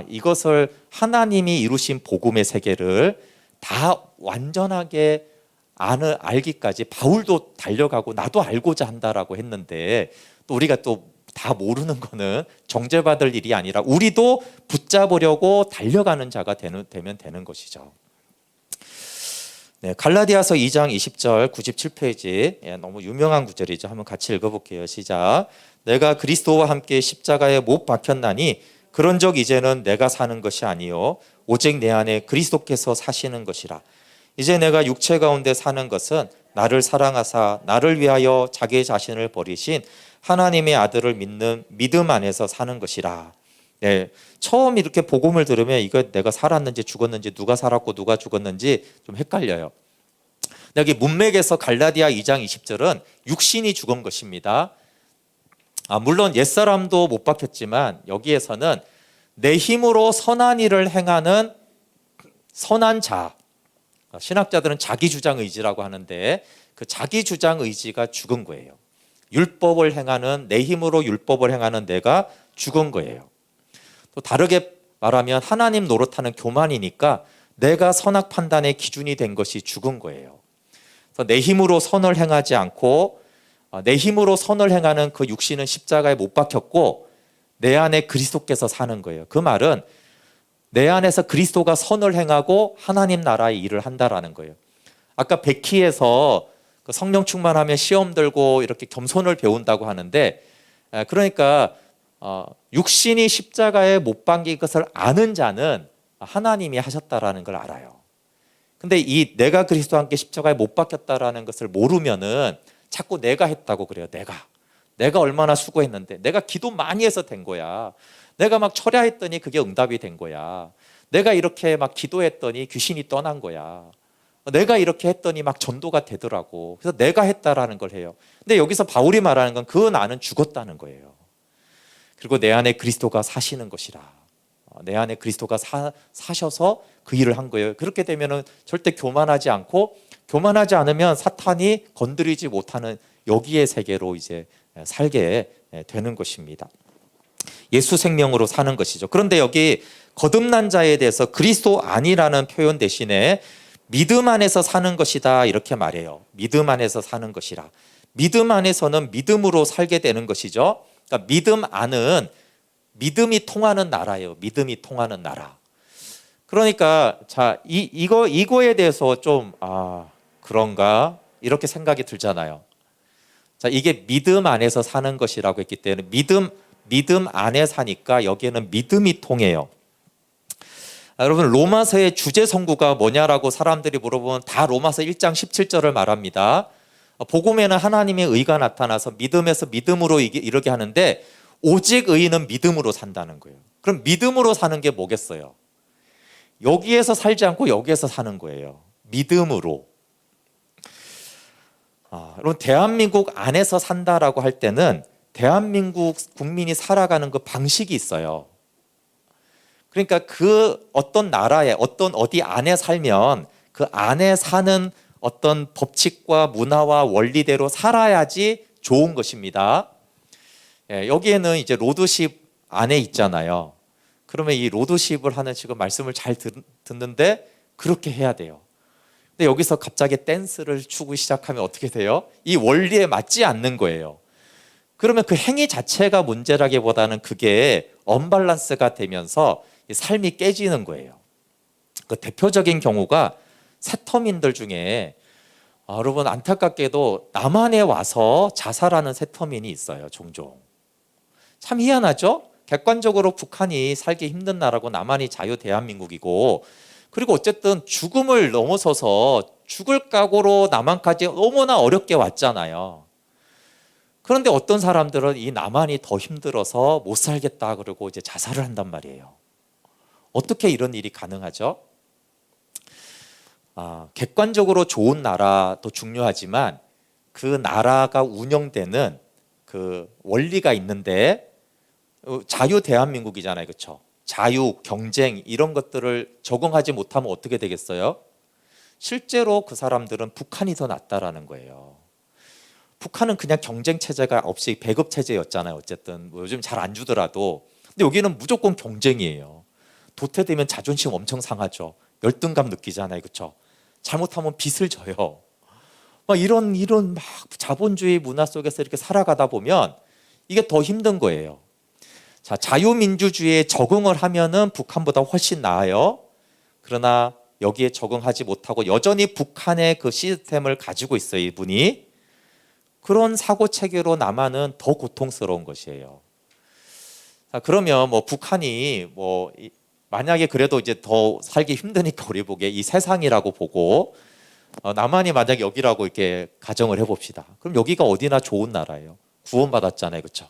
이것을 하나님이 이루신 복음의 세계를 다 완전하게 알기까지 바울도 달려가고 나도 알고자 한다라고 했는데 또 우리가 또 다 모르는 거는 정죄받을 일이 아니라 우리도 붙잡으려고 달려가는 자가 되면 되는 것이죠. 네, 갈라디아서 2장 20절 97페이지 너무 유명한 구절이죠. 한번 같이 읽어볼게요. 시작. 내가 그리스도와 함께 십자가에 못 박혔나니 그런적 이제는 내가 사는 것이 아니요 오직 내 안에 그리스도께서 사시는 것이라. 이제 내가 육체 가운데 사는 것은 나를 사랑하사 나를 위하여 자기 자신을 버리신 하나님의 아들을 믿는 믿음 안에서 사는 것이라. 네, 처음 이렇게 복음을 들으면 이거 내가 살았는지 죽었는지 누가 살았고 누가 죽었는지 좀 헷갈려요. 여기 문맥에서 갈라디아 2장 20절은 육신이 죽은 것입니다. 물론 옛사람도 못 박혔지만 여기에서는 내 힘으로 선한 일을 행하는 선한 자, 신학자들은 자기주장의지라고 하는데 그 자기주장의지가 죽은 거예요. 율법을 행하는 내 힘으로 율법을 행하는 내가 죽은 거예요. 또 다르게 말하면 하나님 노릇하는 교만이니까 내가 선악 판단의 기준이 된 것이 죽은 거예요. 그래서 내 힘으로 선을 행하지 않고 내 힘으로 선을 행하는 그 육신은 십자가에 못 박혔고 내 안에 그리스도께서 사는 거예요. 그 말은 내 안에서 그리스도가 선을 행하고 하나님 나라의 일을 한다라는 거예요. 아까 백희에서 성령 충만하면 시험 들고 이렇게 겸손을 배운다고 하는데 그러니까 육신이 십자가에 못 박힌 것을 아는 자는 하나님이 하셨다라는 걸 알아요. 근데 이 내가 그리스도와 함께 십자가에 못 박혔다라는 것을 모르면은 자꾸 내가 했다고 그래요. 내가 얼마나 수고했는데 내가 기도 많이 해서 된 거야. 내가 막 철야했더니 그게 응답이 된 거야. 내가 이렇게 막 기도했더니 귀신이 떠난 거야. 내가 이렇게 했더니 막 전도가 되더라고. 그래서 내가 했다라는 걸 해요. 근데 여기서 바울이 말하는 건 그 나는 죽었다는 거예요. 그리고 내 안에 그리스도가 사시는 것이라. 내 안에 그리스도가 사셔서 그 일을 한 거예요. 그렇게 되면은 절대 교만하지 않고 교만하지 않으면 사탄이 건드리지 못하는 여기의 세계로 이제 살게 되는 것입니다. 예수 생명으로 사는 것이죠. 그런데 여기 거듭난 자에 대해서 그리스도 안이라는 표현 대신에 믿음 안에서 사는 것이다 이렇게 말해요. 믿음 안에서 사는 것이라. 믿음 안에서는 믿음으로 살게 되는 것이죠. 그러니까 믿음 안은 믿음이 통하는 나라예요. 믿음이 통하는 나라. 그러니까 자, 이거에 대해서 좀 그런가 이렇게 생각이 들잖아요. 자, 이게 믿음 안에서 사는 것이라고 했기 때문에 믿음 안에 사니까 여기에는 믿음이 통해요. 여러분 로마서의 주제 성구가 뭐냐라고 사람들이 물어보면 다 로마서 1장 17절을 말합니다. 복음에는 하나님의 의가 나타나서 믿음에서 믿음으로 이르게 하는데 오직 의인은 믿음으로 산다는 거예요. 그럼 믿음으로 사는 게 뭐겠어요? 여기에서 살지 않고 여기에서 사는 거예요. 믿음으로. 여러분 대한민국 안에서 산다라고 할 때는 대한민국 국민이 살아가는 그 방식이 있어요. 그러니까 그 어떤 나라에 어디 안에 살면 그 안에 사는 어떤 법칙과 문화와 원리대로 살아야지 좋은 것입니다. 여기에는 이제 로드십 안에 있잖아요. 그러면 이 로드십을 하는 지금 말씀을 잘 듣는데 그렇게 해야 돼요. 근데 여기서 갑자기 댄스를 추고 시작하면 어떻게 돼요? 이 원리에 맞지 않는 거예요. 그러면 그 행위 자체가 문제라기보다는 그게 언밸런스가 되면서 삶이 깨지는 거예요. 그 대표적인 경우가 새터민들 중에 여러분 안타깝게도 남한에 와서 자살하는 새터민이 있어요. 종종. 참 희한하죠? 객관적으로 북한이 살기 힘든 나라고 남한이 자유 대한민국이고 그리고 어쨌든 죽음을 넘어서서 죽을 각오로 남한까지 너무나 어렵게 왔잖아요. 그런데 어떤 사람들은 이 남한이 더 힘들어서 못 살겠다 그러고 이제 자살을 한단 말이에요. 어떻게 이런 일이 가능하죠? 객관적으로 좋은 나라도 중요하지만 그 나라가 운영되는 그 원리가 있는데 자유 대한민국이잖아요. 그렇죠? 자유, 경쟁 이런 것들을 적응하지 못하면 어떻게 되겠어요? 실제로 그 사람들은 북한이 더 낫다라는 거예요. 북한은 그냥 경쟁 체제가 없이 배급 체제였잖아요. 어쨌든 뭐 요즘 잘 안 주더라도. 근데 여기는 무조건 경쟁이에요. 도태되면 자존심 엄청 상하죠. 열등감 느끼잖아요. 그렇죠? 잘못하면 빚을 져요. 막 이런 막 자본주의 문화 속에서 이렇게 살아가다 보면 이게 더 힘든 거예요. 자, 자유민주주의에 적응을 하면은 북한보다 훨씬 나아요. 그러나 여기에 적응하지 못하고 여전히 북한의 그 시스템을 가지고 있어요, 이분이. 그런 사고 체계로 남한은 더 고통스러운 것이에요. 자, 그러면 뭐 북한이 뭐 만약에 그래도 이제 더 살기 힘드니까 우리 보기에 이 세상이라고 보고 남한이 만약에 여기라고 이렇게 가정을 해봅시다. 그럼 여기가 어디나 좋은 나라예요. 구원받았잖아요, 그렇죠?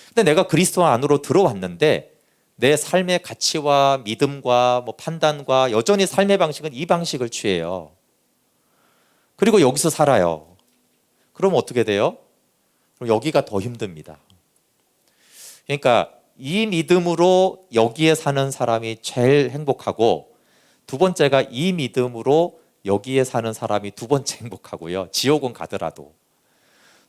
근데 내가 그리스도 안으로 들어왔는데 내 삶의 가치와 믿음과 뭐 판단과 여전히 삶의 방식은 이 방식을 취해요. 그리고 여기서 살아요. 그럼 어떻게 돼요? 그럼 여기가 더 힘듭니다. 그러니까 이 믿음으로 여기에 사는 사람이 제일 행복하고 두 번째가 이 믿음으로 여기에 사는 사람이 두 번째 행복하고요. 지옥은 가더라도.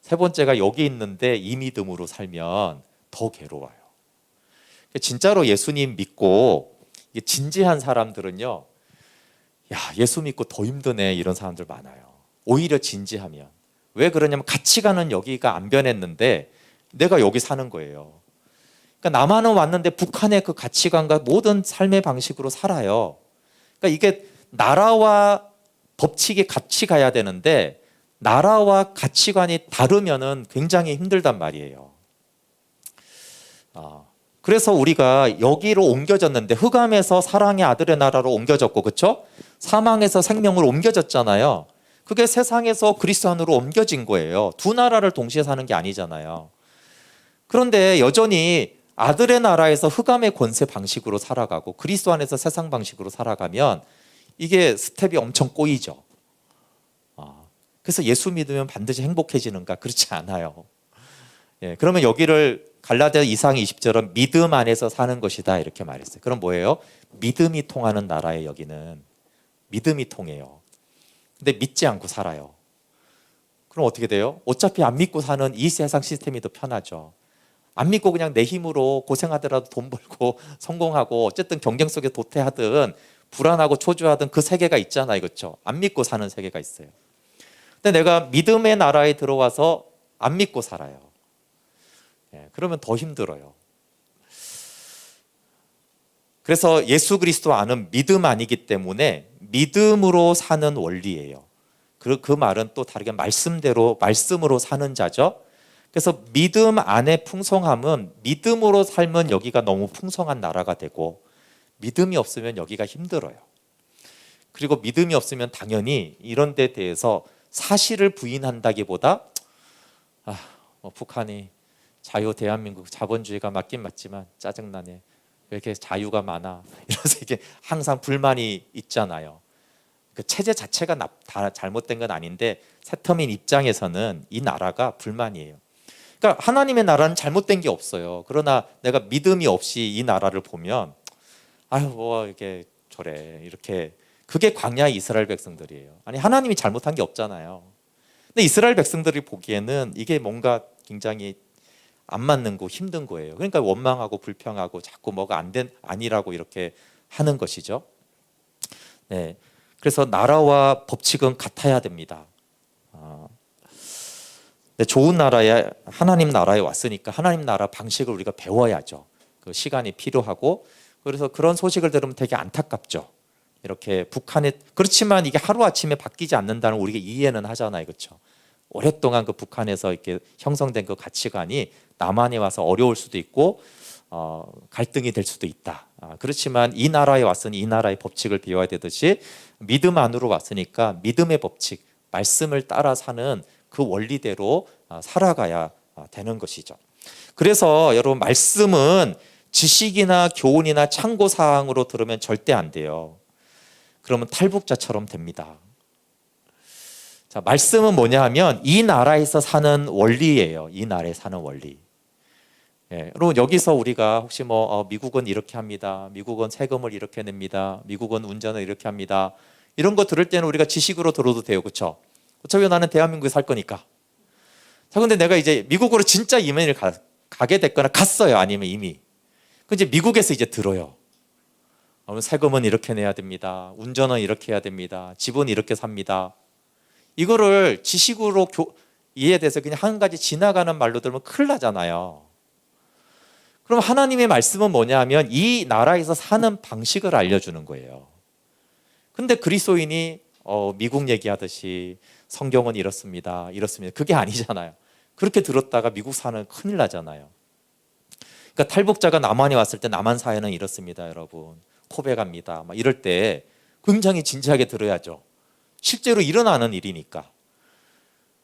세 번째가 여기 있는데 이 믿음으로 살면 더 괴로워요. 진짜로 예수님 믿고 진지한 사람들은요, 야, 예수 믿고 더 힘드네 이런 사람들 많아요. 오히려 진지하면. 왜 그러냐면 가치관은 여기가 안 변했는데 내가 여기 사는 거예요. 그러니까 남한은 왔는데 북한의 그 가치관과 모든 삶의 방식으로 살아요. 그러니까 이게 나라와 법칙이 같이 가야 되는데 나라와 가치관이 다르면은 굉장히 힘들단 말이에요. 그래서 우리가 여기로 옮겨졌는데 흑암에서 사랑의 아들의 나라로 옮겨졌고, 그렇죠? 사망에서 생명으로 옮겨졌잖아요. 그게 세상에서 그리스도 안으로 옮겨진 거예요. 두 나라를 동시에 사는 게 아니잖아요. 그런데 여전히 아들의 나라에서 흑암의 권세 방식으로 살아가고 그리스도 안에서 세상 방식으로 살아가면 이게 스텝이 엄청 꼬이죠. 그래서 예수 믿으면 반드시 행복해지는가? 그렇지 않아요. 그러면 여기를 갈라디아 2장 20절은 믿음 안에서 사는 것이다 이렇게 말했어요. 그럼 뭐예요? 믿음이 통하는 나라에 여기는 믿음이 통해요. 근데 믿지 않고 살아요. 그럼 어떻게 돼요? 어차피 안 믿고 사는 이 세상 시스템이 더 편하죠. 안 믿고 그냥 내 힘으로 고생하더라도 돈 벌고 성공하고 어쨌든 경쟁 속에 도태하든 불안하고 초조하든 그 세계가 있잖아요. 그렇죠? 안 믿고 사는 세계가 있어요. 근데 내가 믿음의 나라에 들어와서 안 믿고 살아요. 그러면 더 힘들어요. 그래서 예수 그리스도 안은 믿음 아니기 때문에 믿음으로 사는 원리예요. 그 말은 또 다르게 말씀으로 사는 자죠. 그래서 믿음 안의 풍성함은 믿음으로 살면 여기가 너무 풍성한 나라가 되고, 믿음이 없으면 여기가 힘들어요. 그리고 믿음이 없으면 당연히 이런 데 대해서 사실을 부인한다기보다 북한이 자유 대한민국 자본주의가 맞긴 맞지만 짜증나네, 왜 이렇게 자유가 많아, 이러면서 이게 항상 불만이 있잖아요. 그 체제 자체가 다 잘못된 건 아닌데 새터민 입장에서는 이 나라가 불만이에요. 그러니까 하나님의 나라는 잘못된 게 없어요. 그러나 내가 믿음이 없이 이 나라를 보면 뭐 이게 저래, 이렇게. 그게 광야의 이스라엘 백성들이에요. 아니, 하나님이 잘못한 게 없잖아요. 근데 이스라엘 백성들이 보기에는 이게 뭔가 굉장히 안 맞는 거, 힘든 거예요. 그러니까 원망하고 불평하고 자꾸 뭐가 아니라고 이렇게 하는 것이죠. 네. 그래서 나라와 법칙은 같아야 됩니다. 좋은 나라에, 하나님 나라에 왔으니까 하나님 나라 방식을 우리가 배워야죠. 그 시간이 필요하고. 그래서 그런 소식을 들으면 되게 안타깝죠. 이렇게 북한에, 그렇지만 이게 하루아침에 바뀌지 않는다는 우리가 이해는 하잖아요. 그렇죠? 오랫동안 그 북한에서 이렇게 형성된 그 가치관이 남한에 와서 어려울 수도 있고 갈등이 될 수도 있다. 그렇지만 이 나라에 왔으니 이 나라의 법칙을 배워야 되듯이 믿음 안으로 왔으니까 믿음의 법칙, 말씀을 따라 사는 그 원리대로 살아가야 되는 것이죠. 그래서 여러분, 말씀은 지식이나 교훈이나 참고 사항으로 들으면 절대 안 돼요. 그러면 탈북자처럼 됩니다. 자, 말씀은 뭐냐 하면 이 나라에서 사는 원리예요. 이 나라에 사는 원리. 여러분, 여기서 우리가 혹시 미국은 이렇게 합니다, 미국은 세금을 이렇게 냅니다, 미국은 운전을 이렇게 합니다, 이런 거 들을 때는 우리가 지식으로 들어도 돼요. 그렇죠? 어차피 나는 대한민국에 살 거니까. 자, 근데 내가 이제 미국으로 진짜 이민을 가게 됐거나 갔어요. 아니면 이미. 그 이제 미국에서 이제 들어요. 세금은 이렇게 내야 됩니다, 운전은 이렇게 해야 됩니다, 집은 이렇게 삽니다. 이거를 지식으로 이해돼서 그냥 한 가지 지나가는 말로 들으면 큰일 나잖아요. 그럼 하나님의 말씀은 뭐냐 하면 이 나라에서 사는 방식을 알려주는 거예요. 근데 그리스도인이 미국 얘기하듯이 성경은 이렇습니다, 그게 아니잖아요. 그렇게 들었다가 미국 사는 큰일 나잖아요. 그러니까 탈북자가 남한에 왔을 때 남한 사회는 이렇습니다, 여러분, 고백합니다, 이럴 때 굉장히 진지하게 들어야죠. 실제로 일어나는 일이니까.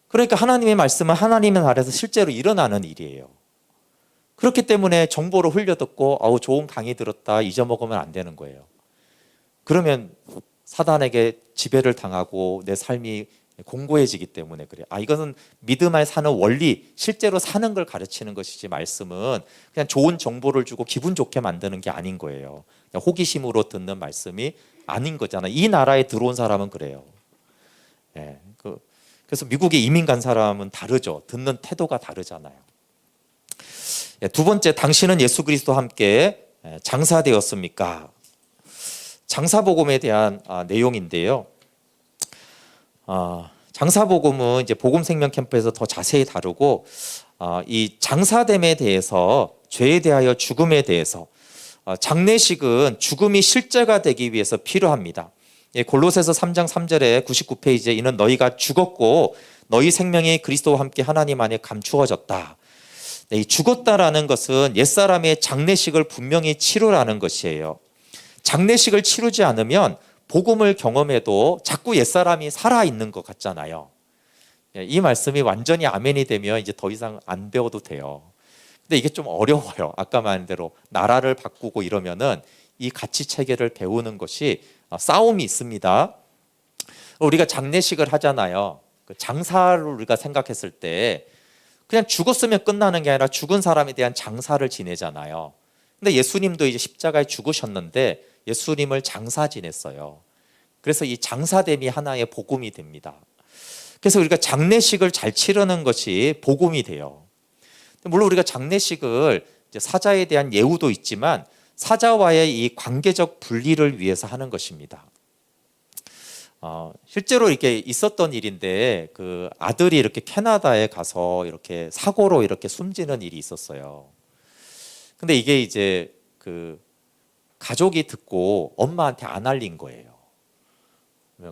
그러니까 하나님의 말씀은 하나님의 나라에서 실제로 일어나는 일이에요. 그렇기 때문에 정보를 흘려듣고 좋은 강의 들었다 잊어먹으면 안 되는 거예요. 그러면 사단에게 지배를 당하고 내 삶이 공고해지기 때문에 그래요. 이것은 믿음 안에 사는 원리, 실제로 사는 걸 가르치는 것이지, 말씀은 그냥 좋은 정보를 주고 기분 좋게 만드는 게 아닌 거예요. 그냥 호기심으로 듣는 말씀이 아닌 거잖아요. 이 나라에 들어온 사람은 그래요. 그래서 미국에 이민 간 사람은 다르죠. 듣는 태도가 다르잖아요. 두 번째, 당신은 예수 그리스도와 함께 장사되었습니까? 장사복음에 대한 내용인데요. 장사복음은 이제 복음생명 캠프에서 더 자세히 다루고, 이 장사됨에 대해서, 죄에 대하여 죽음에 대해서, 장례식은 죽음이 실제가 되기 위해서 필요합니다. 골로새서 3장 3절에 99페이지에 이는 너희가 죽었고 너희 생명이 그리스도와 함께 하나님 안에 감추어졌다. 이 죽었다라는 것은 옛사람의 장례식을 분명히 치르라는 것이에요. 장례식을 치르지 않으면 복음을 경험해도 자꾸 옛사람이 살아있는 것 같잖아요. 이 말씀이 완전히 아멘이 되면 이제 더 이상 안 배워도 돼요. 근데 이게 좀 어려워요. 아까 말한 대로 나라를 바꾸고 이러면은 이 가치 체계를 배우는 것이 싸움이 있습니다. 우리가 장례식을 하잖아요. 그 장사를 우리가 생각했을 때 그냥 죽었으면 끝나는 게 아니라 죽은 사람에 대한 장사를 지내잖아요. 근데 예수님도 이제 십자가에 죽으셨는데 예수님을 장사 지냈어요. 그래서 이 장사됨이 하나의 복음이 됩니다. 그래서 우리가 장례식을 잘 치르는 것이 복음이 돼요. 물론 우리가 장례식을 이제 사자에 대한 예우도 있지만 사자와의 이 관계적 분리를 위해서 하는 것입니다. 실제로 이렇게 있었던 일인데 그 아들이 이렇게 캐나다에 가서 이렇게 사고로 이렇게 숨지는 일이 있었어요. 근데 이게 이제 그 가족이 듣고 엄마한테 안 알린 거예요.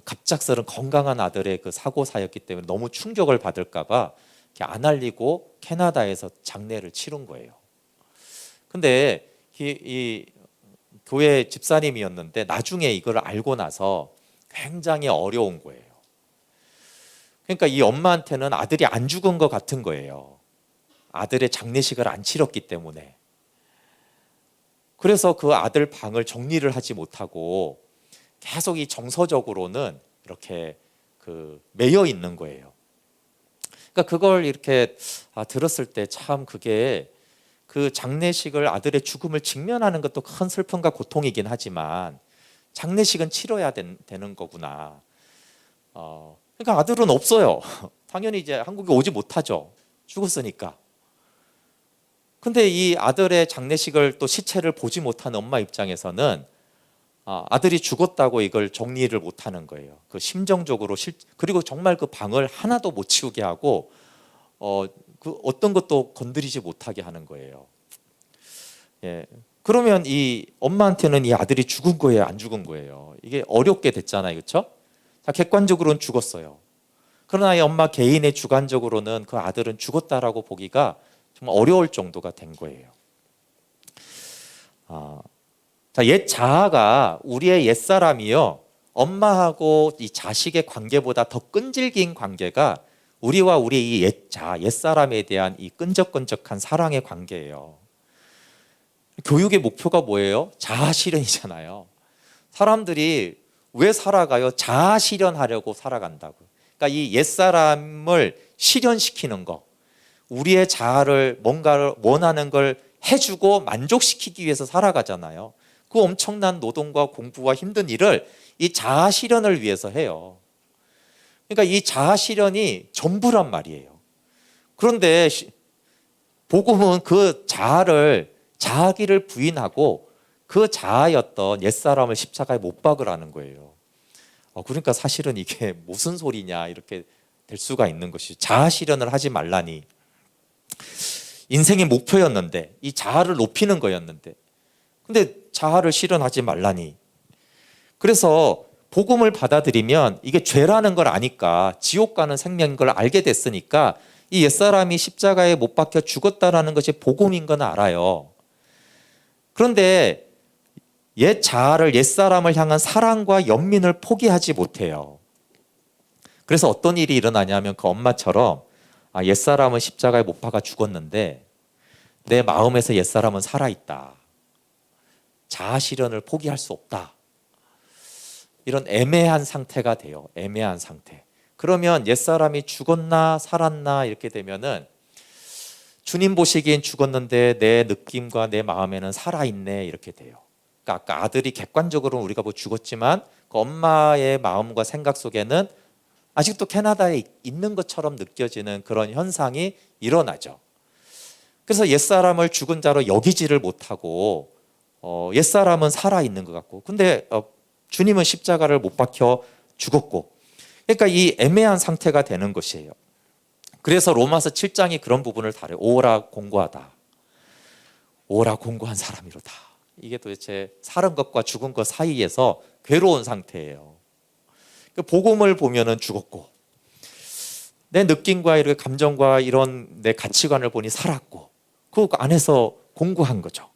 갑작스런 건강한 아들의 그 사고사였기 때문에 너무 충격을 받을까봐 안 알리고 캐나다에서 장례를 치른 거예요. 근데 이 교회 집사님이었는데 나중에 이걸 알고 나서 굉장히 어려운 거예요. 그러니까 이 엄마한테는 아들이 안 죽은 것 같은 거예요. 아들의 장례식을 안 치렀기 때문에. 그래서 그 아들 방을 정리를 하지 못하고 계속 이 정서적으로는 이렇게 그 매여 있는 거예요. 그러니까 그걸 이렇게 들었을 때 참 그게 그 장례식을 아들의 죽음을 직면하는 것도 큰 슬픔과 고통이긴 하지만 장례식은 치러야 되는 거구나. 그러니까 아들은 없어요. 당연히 이제 한국에 오지 못하죠. 죽었으니까. 근데 이 아들의 장례식을 또 시체를 보지 못한 엄마 입장에서는 아들이 죽었다고 이걸 정리를 못하는 거예요. 그 심정적으로 그리고 정말 그 방을 하나도 못 치우게 하고 그 어떤 것도 건드리지 못하게 하는 거예요. 예. 그러면 이 엄마한테는 이 아들이 죽은 거예요, 안 죽은 거예요? 이게 어렵게 됐잖아요, 그렇죠? 자, 객관적으로는 죽었어요. 그러나 이 엄마 개인의 주관적으로는 그 아들은 죽었다라고 보기가 정말 어려울 정도가 된 거예요. 자, 옛 자아가 우리의 옛 사람이요, 엄마하고 이 자식의 관계보다 더 끈질긴 관계가 우리와 우리의 이 옛 사람에 대한 이 끈적끈적한 사랑의 관계예요. 교육의 목표가 뭐예요? 자아 실현이잖아요. 사람들이 왜 살아가요? 자아 실현하려고 살아간다고. 그러니까 이 옛사람을 실현시키는 거, 우리의 자아를 뭔가를 원하는 걸 해주고 만족시키기 위해서 살아가잖아요. 그 엄청난 노동과 공부와 힘든 일을 이 자아 실현을 위해서 해요. 그러니까 이 자아 실현이 전부란 말이에요. 그런데 복음은 그 자아기를 부인하고 그 자아였던 옛사람을 십자가에 못 박으라는 거예요. 그러니까 사실은 이게 무슨 소리냐 이렇게 될 수가 있는 것이, 자아 실현을 하지 말라니. 인생의 목표였는데, 이 자아를 높이는 거였는데, 근데 자아를 실현하지 말라니. 그래서 복음을 받아들이면 이게 죄라는 걸 아니까, 지옥 가는 생명인 걸 알게 됐으니까 이 옛사람이 십자가에 못 박혀 죽었다라는 것이 복음인 건 알아요. 그런데 옛 자아를, 옛사람을 향한 사랑과 연민을 포기하지 못해요. 그래서 어떤 일이 일어나냐면 그 엄마처럼 옛사람은 십자가에 못 박아 죽었는데 내 마음에서 옛사람은 살아있다. 자아 실현을 포기할 수 없다. 이런 애매한 상태가 돼요. 애매한 상태. 그러면 옛사람이 죽었나 살았나 이렇게 되면은 주님 보시기엔 죽었는데 내 느낌과 내 마음에는 살아있네 이렇게 돼요. 그러니까 아까 아들이 객관적으로는 우리가 뭐 죽었지만 그 엄마의 마음과 생각 속에는 아직도 캐나다에 있는 것처럼 느껴지는 그런 현상이 일어나죠. 그래서 옛사람을 죽은 자로 여기지를 못하고 옛사람은 살아있는 것 같고, 근데 주님은 십자가를 못 박혀 죽었고, 그러니까 이 애매한 상태가 되는 것이에요. 그래서 로마서 7장이 그런 부분을 다뤄요. 오라 공고하다. 오라 공고한 사람이로다. 이게 도대체 사는 것과 죽은 것 사이에서 괴로운 상태예요. 복음을 보면은 죽었고, 내 느낌과 이렇게 감정과 이런 내 가치관을 보니 살았고, 그 안에서 공고한 거죠.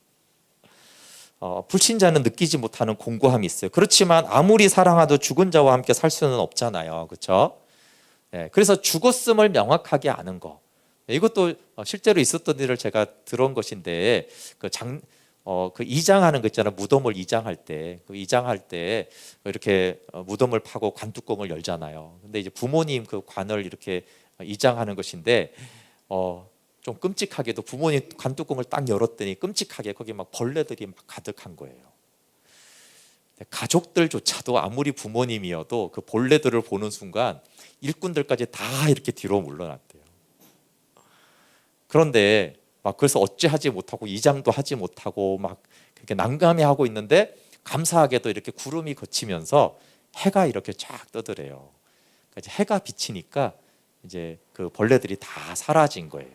불신자는 느끼지 못하는 공고함이 있어요. 그렇지만 아무리 사랑하도 죽은 자와 함께 살 수는 없잖아요, 그렇죠? 네, 그래서 죽었음을 명확하게 아는 거. 이것도 실제로 있었던 일을 제가 들은 것인데, 그 이장하는 거 있잖아요. 무덤을 이장할 때, 그 이장할 때 이렇게 무덤을 파고 관뚜껑을 열잖아요. 근데 이제 부모님 그 관을 이렇게 이장하는 것인데, 좀 끔찍하게도 부모님 관뚜껑을 딱 열었더니 끔찍하게 거기 막 벌레들이 막 가득한 거예요. 가족들조차도 아무리 부모님이어도 그 벌레들을 보는 순간 일꾼들까지 다 이렇게 뒤로 물러났대요. 그런데 막 그래서 어찌하지 못하고 이장도 하지 못하고 막 그렇게 난감해하고 있는데 감사하게도 이렇게 구름이 걷히면서 해가 이렇게 쫙 뜨더래요. 그러니까 이제 해가 비치니까 이제 그 벌레들이 다 사라진 거예요.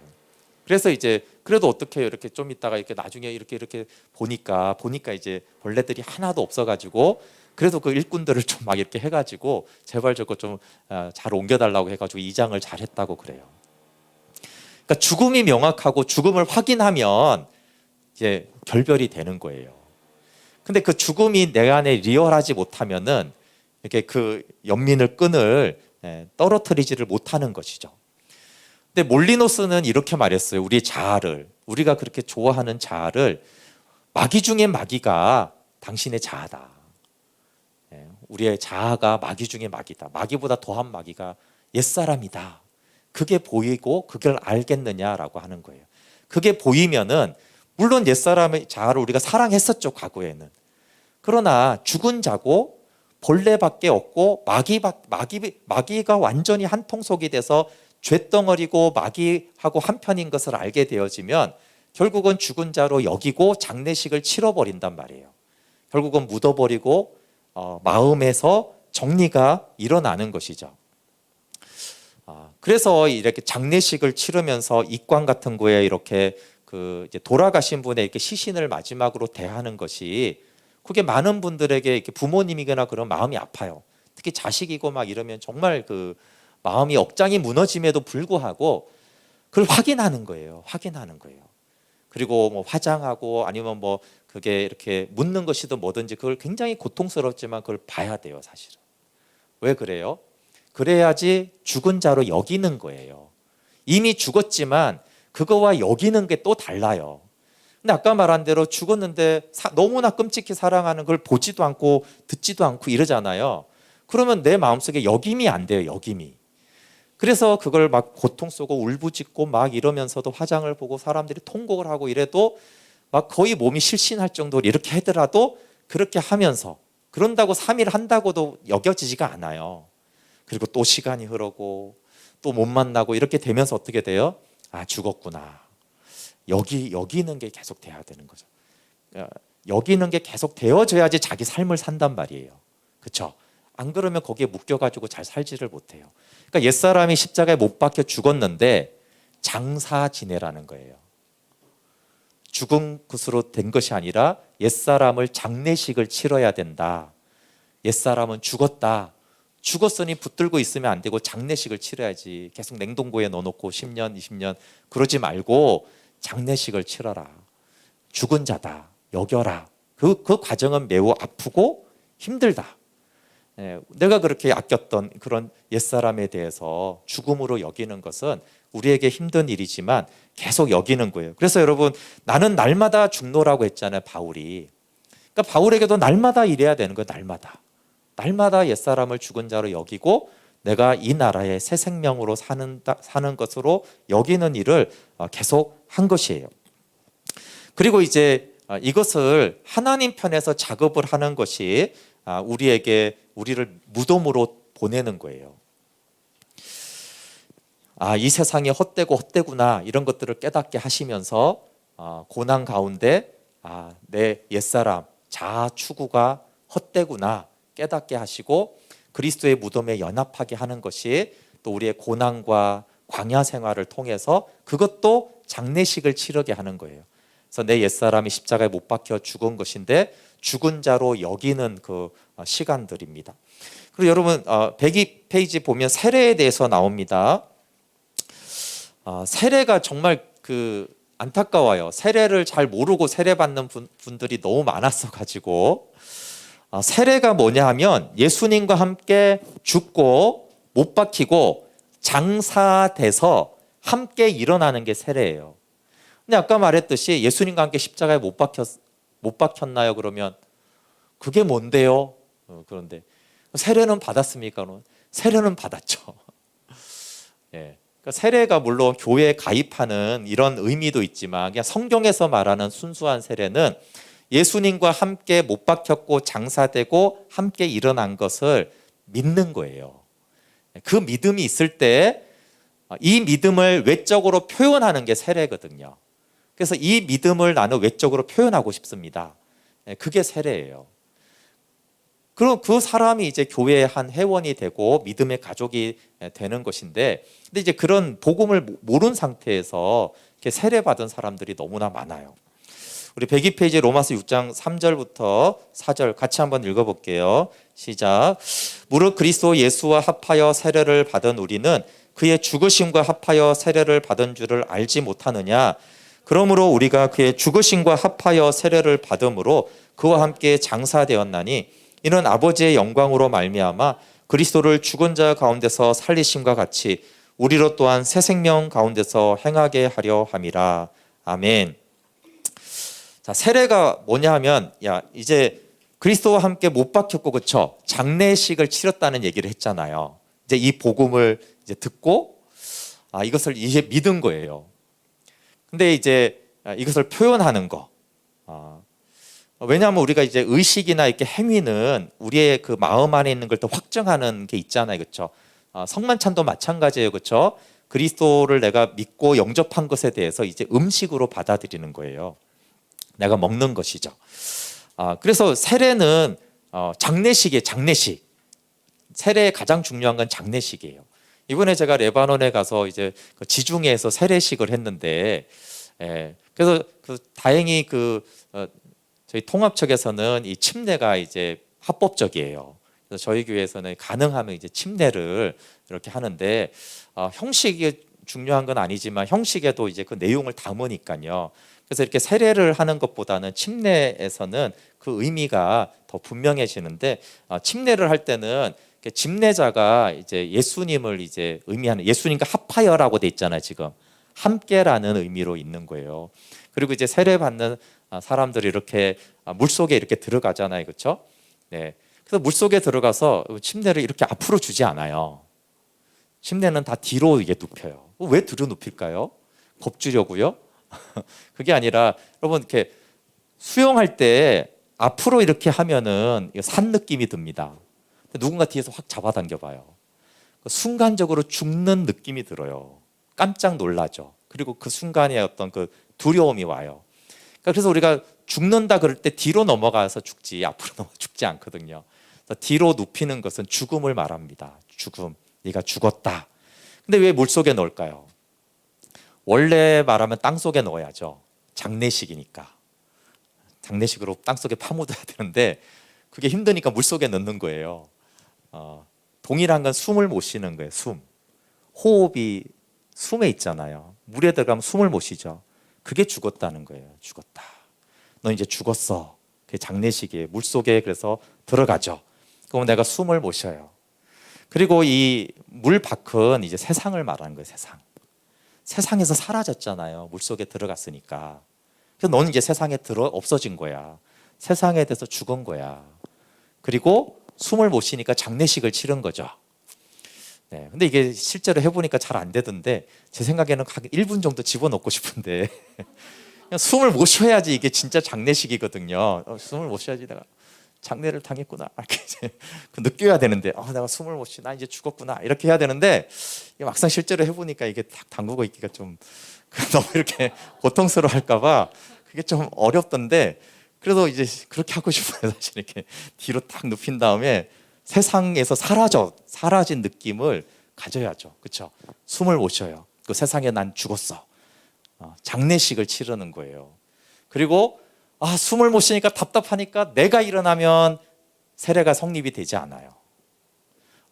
그래서 이제 그래도 어떻게 해요? 이렇게 좀 있다가 이렇게 나중에 이렇게 보니까 이제 벌레들이 하나도 없어가지고 그래도 그 일꾼들을 좀 막 이렇게 해가지고 제발 저거 좀 잘 옮겨달라고 해가지고 이장을 잘 했다고 그래요. 그러니까 죽음이 명확하고 죽음을 확인하면 이제 결별이 되는 거예요. 근데 그 죽음이 내 안에 리얼하지 못하면은 이렇게 그 연민을 끈을 떨어뜨리지를 못하는 것이죠. 근데 몰리노스는 이렇게 말했어요. 우리 자아를, 우리가 그렇게 좋아하는 자아를 마귀 중에 마귀가 당신의 자아다. 우리의 자아가 마귀 중에 마귀다. 마귀보다 더한 마귀가 옛사람이다. 그게 보이고 그걸 알겠느냐라고 하는 거예요. 그게 보이면은 물론 옛사람의 자아를 우리가 사랑했었죠, 과거에는. 그러나 죽은 자고 벌레밖에 없고 마귀가 완전히 한 통속이 돼서 쇳덩어리고 마귀하고 한편인 것을 알게 되어지면 결국은 죽은 자로 여기고 장례식을 치러버린단 말이에요. 결국은 묻어버리고 마음에서 정리가 일어나는 것이죠. 그래서 이렇게 장례식을 치르면서 입관 같은 거에 이렇게 그 이제 돌아가신 분의 이렇게 시신을 마지막으로 대하는 것이 그게 많은 분들에게 이렇게 부모님이거나 그런 마음이 아파요. 특히 자식이고 막 이러면 정말 그 마음이 억장이 무너짐에도 불구하고 그걸 확인하는 거예요. 확인하는 거예요. 그리고 뭐 화장하고 아니면 뭐 그게 이렇게 묻는 것이든 뭐든지 그걸 굉장히 고통스럽지만 그걸 봐야 돼요, 사실은. 왜 그래요? 그래야지 죽은 자로 여기는 거예요. 이미 죽었지만 그거와 여기는 게 또 달라요. 근데 아까 말한 대로 죽었는데 너무나 끔찍히 사랑하는 걸 보지도 않고 듣지도 않고 이러잖아요. 그러면 내 마음속에 여김이 안 돼요, 여김이. 그래서 그걸 막 고통 쏘고 울부짖고 막 이러면서도 화장을 보고 사람들이 통곡을 하고 이래도 막 거의 몸이 실신할 정도로 이렇게 하더라도 그렇게 하면서 그런다고 3일 한다고도 여겨지지가 않아요. 그리고 또 시간이 흐르고 또 못 만나고 이렇게 되면서 어떻게 돼요? 아, 죽었구나. 여기는 게 계속 돼야 되는 거죠. 여기는 게 계속 되어져야지 자기 삶을 산단 말이에요. 그렇죠? 안 그러면 거기에 묶여가지고 잘 살지를 못해요. 그러니까 옛사람이 십자가에 못 박혀 죽었는데 장사 지내라는 거예요. 죽은 것으로 된 것이 아니라 옛사람을 장례식을 치러야 된다. 옛사람은 죽었다. 죽었으니 붙들고 있으면 안 되고 장례식을 치러야지. 계속 냉동고에 넣어놓고 10년, 20년 그러지 말고 장례식을 치러라. 죽은 자다. 여겨라. 그 과정은 매우 아프고 힘들다. 내가 그렇게 아꼈던 그런 옛사람에 대해서 죽음으로 여기는 것은 우리에게 힘든 일이지만 계속 여기는 거예요. 그래서 여러분, 나는 날마다 죽노라고 했잖아요, 바울이. 그러니까 바울에게도 날마다 이래야 되는 거예요. 날마다 옛사람을 죽은 자로 여기고 내가 이 나라의 새 생명으로 사는 것으로 여기는 일을 계속 한 것이에요. 그리고 이제 이것을 하나님 편에서 작업을 하는 것이 우리를 무덤으로 보내는 거예요. 이 세상이 헛되구나 이런 것들을 깨닫게 하시면서 고난 가운데 내 옛사람 자아 추구가 헛되구나 깨닫게 하시고 그리스도의 무덤에 연합하게 하는 것이 또 우리의 고난과 광야 생활을 통해서 그것도 장례식을 치르게 하는 거예요. 그래서 내 옛사람이 십자가에 못 박혀 죽은 것인데 죽은 자로 여기는 그 시간들입니다. 그리고 여러분 102페이지 보면 세례에 대해서 나옵니다. 세례가 정말 안타까워요. 세례를 잘 모르고 세례받는 분들이 너무 많았어 가지고 세례가 뭐냐 하면 예수님과 함께 죽고 못 박히고 장사돼서 함께 일어나는 게 세례예요. 근데 아까 말했듯이 예수님과 함께 십자가에 못 박혔나요? 그러면 그게 뭔데요? 그런데 세례는 받았습니까? 세례는 받았죠. 예. 그러니까 세례가 물론 교회에 가입하는 이런 의미도 있지만 그냥 성경에서 말하는 순수한 세례는 예수님과 함께 못 박혔고 장사되고 함께 일어난 것을 믿는 거예요. 그 믿음이 있을 때 이 믿음을 외적으로 표현하는 게 세례거든요. 그래서 이 믿음을 나는 외적으로 표현하고 싶습니다. 그게 세례예요. 그럼 그 사람이 이제 교회의 한 회원이 되고 믿음의 가족이 되는 것인데, 근데 이제 그런 복음을 모르는 상태에서 이렇게 세례 받은 사람들이 너무나 많아요. 우리 102페이지 로마서 6장 3절부터 4절 같이 한번 읽어볼게요. 시작. 무릇 그리스도 예수와 합하여 세례를 받은 우리는 그의 죽으심과 합하여 세례를 받은 줄을 알지 못하느냐. 그러므로 우리가 그의 죽으심과 합하여 세례를 받음으로 그와 함께 장사되었나니 이는 아버지의 영광으로 말미암아 그리스도를 죽은 자 가운데서 살리심과 같이 우리로 또한 새 생명 가운데서 행하게 하려 함이라. 아멘. 자, 세례가 뭐냐 하면, 이제 그리스도와 함께 못 박혔고, 그쵸? 장례식을 치렀다는 얘기를 했잖아요. 이제 이 복음을 이제 듣고, 이것을 이제 믿은 거예요. 근데 이제 이것을 표현하는 거. 왜냐하면 우리가 이제 의식이나 이렇게 행위는 우리의 그 마음 안에 있는 걸 더 확증하는 게 있잖아요. 그쵸? 성만찬도 마찬가지예요. 그쵸? 그리스도를 내가 믿고 영접한 것에 대해서 이제 음식으로 받아들이는 거예요. 내가 먹는 것이죠. 그래서 세례는 장례식이에요. 장례식. 세례의 가장 중요한 건 장례식이에요. 이번에 제가 레바논에 가서 이제 지중해에서 세례식을 했는데, 그래서 다행히 저희 통합 측에서는 이 침례가 이제 합법적이에요. 그래서 저희 교회에서는 가능하면 이제 침례를 이렇게 하는데, 형식이 중요한 건 아니지만 형식에도 이제 그 내용을 담으니까요. 그래서 이렇게 세례를 하는 것보다는 침례에서는 그 의미가 더 분명해지는데, 침례를 할 때는 집례자가 이제 예수님을 이제 의미하는, 예수님과 합하여라고 돼 있잖아요. 지금 함께라는 의미로 있는 거예요. 그리고 이제 세례 받는 사람들이 이렇게 물속에 이렇게 들어가잖아요. 그렇죠? 네. 그래서 물속에 들어가서 침례를 이렇게 앞으로 주지 않아요. 침례는 다 뒤로 이게 눕혀요. 왜 뒤로 눕힐까요? 겁주려고요? 그게 아니라 여러분, 이렇게 수영할 때 앞으로 이렇게 하면은 산 느낌이 듭니다. 누군가 뒤에서 확 잡아당겨 봐요. 순간적으로 죽는 느낌이 들어요. 깜짝 놀라죠. 그리고 그 순간에 어떤 그 두려움이 와요. 그래서 우리가 죽는다 그럴 때 뒤로 넘어가서 죽지 앞으로 넘어 죽지 않거든요. 뒤로 눕히는 것은 죽음을 말합니다. 죽음. 네가 죽었다. 근데 왜 물속에 넣을까요? 원래 말하면 땅속에 넣어야죠. 장례식이니까. 장례식으로 땅속에 파묻어야 되는데 그게 힘드니까 물속에 넣는 거예요. 동일한 건 숨을 못 쉬는 거예요. 숨. 호흡이 숨에 있잖아요. 물에 들어가면 숨을 못 쉬죠. 그게 죽었다는 거예요. 죽었다. 너 이제 죽었어. 그게 장례식이에요. 물속에 그래서 들어가죠. 그럼 내가 숨을 못 쉬어요. 그리고 이 물 밖은 이제 세상을 말하는 거예요. 세상. 세상에서 사라졌잖아요. 물속에 들어갔으니까. 그래서 너는 이제 세상에 없어진 거야. 세상에 대해서 죽은 거야. 그리고 숨을 못 쉬니까 장례식을 치른 거죠. 네, 근데 이게 실제로 해보니까 잘 안 되던데 제 생각에는 한 1분 정도 집어넣고 싶은데 그냥 숨을 못 쉬어야지 이게 진짜 장례식이거든요. 숨을 못 쉬어야지 내가 장례를 당했구나 이렇게 이제 느껴야 되는데 내가 숨을 못 쉬, 나 이제 죽었구나 이렇게 해야 되는데 막상 실제로 해보니까 이게 딱 담그고 있기가 좀 너무 이렇게 고통스러워할까봐 그게 좀 어렵던데 그래도 이제 그렇게 하고 싶어요. 사실 이렇게 뒤로 딱 눕힌 다음에 세상에서 사라진 느낌을 가져야죠. 그렇죠? 숨을 못 쉬어요. 그 세상에 난 죽었어. 장례식을 치르는 거예요. 그리고 숨을 못 쉬니까 답답하니까 내가 일어나면 세례가 성립이 되지 않아요.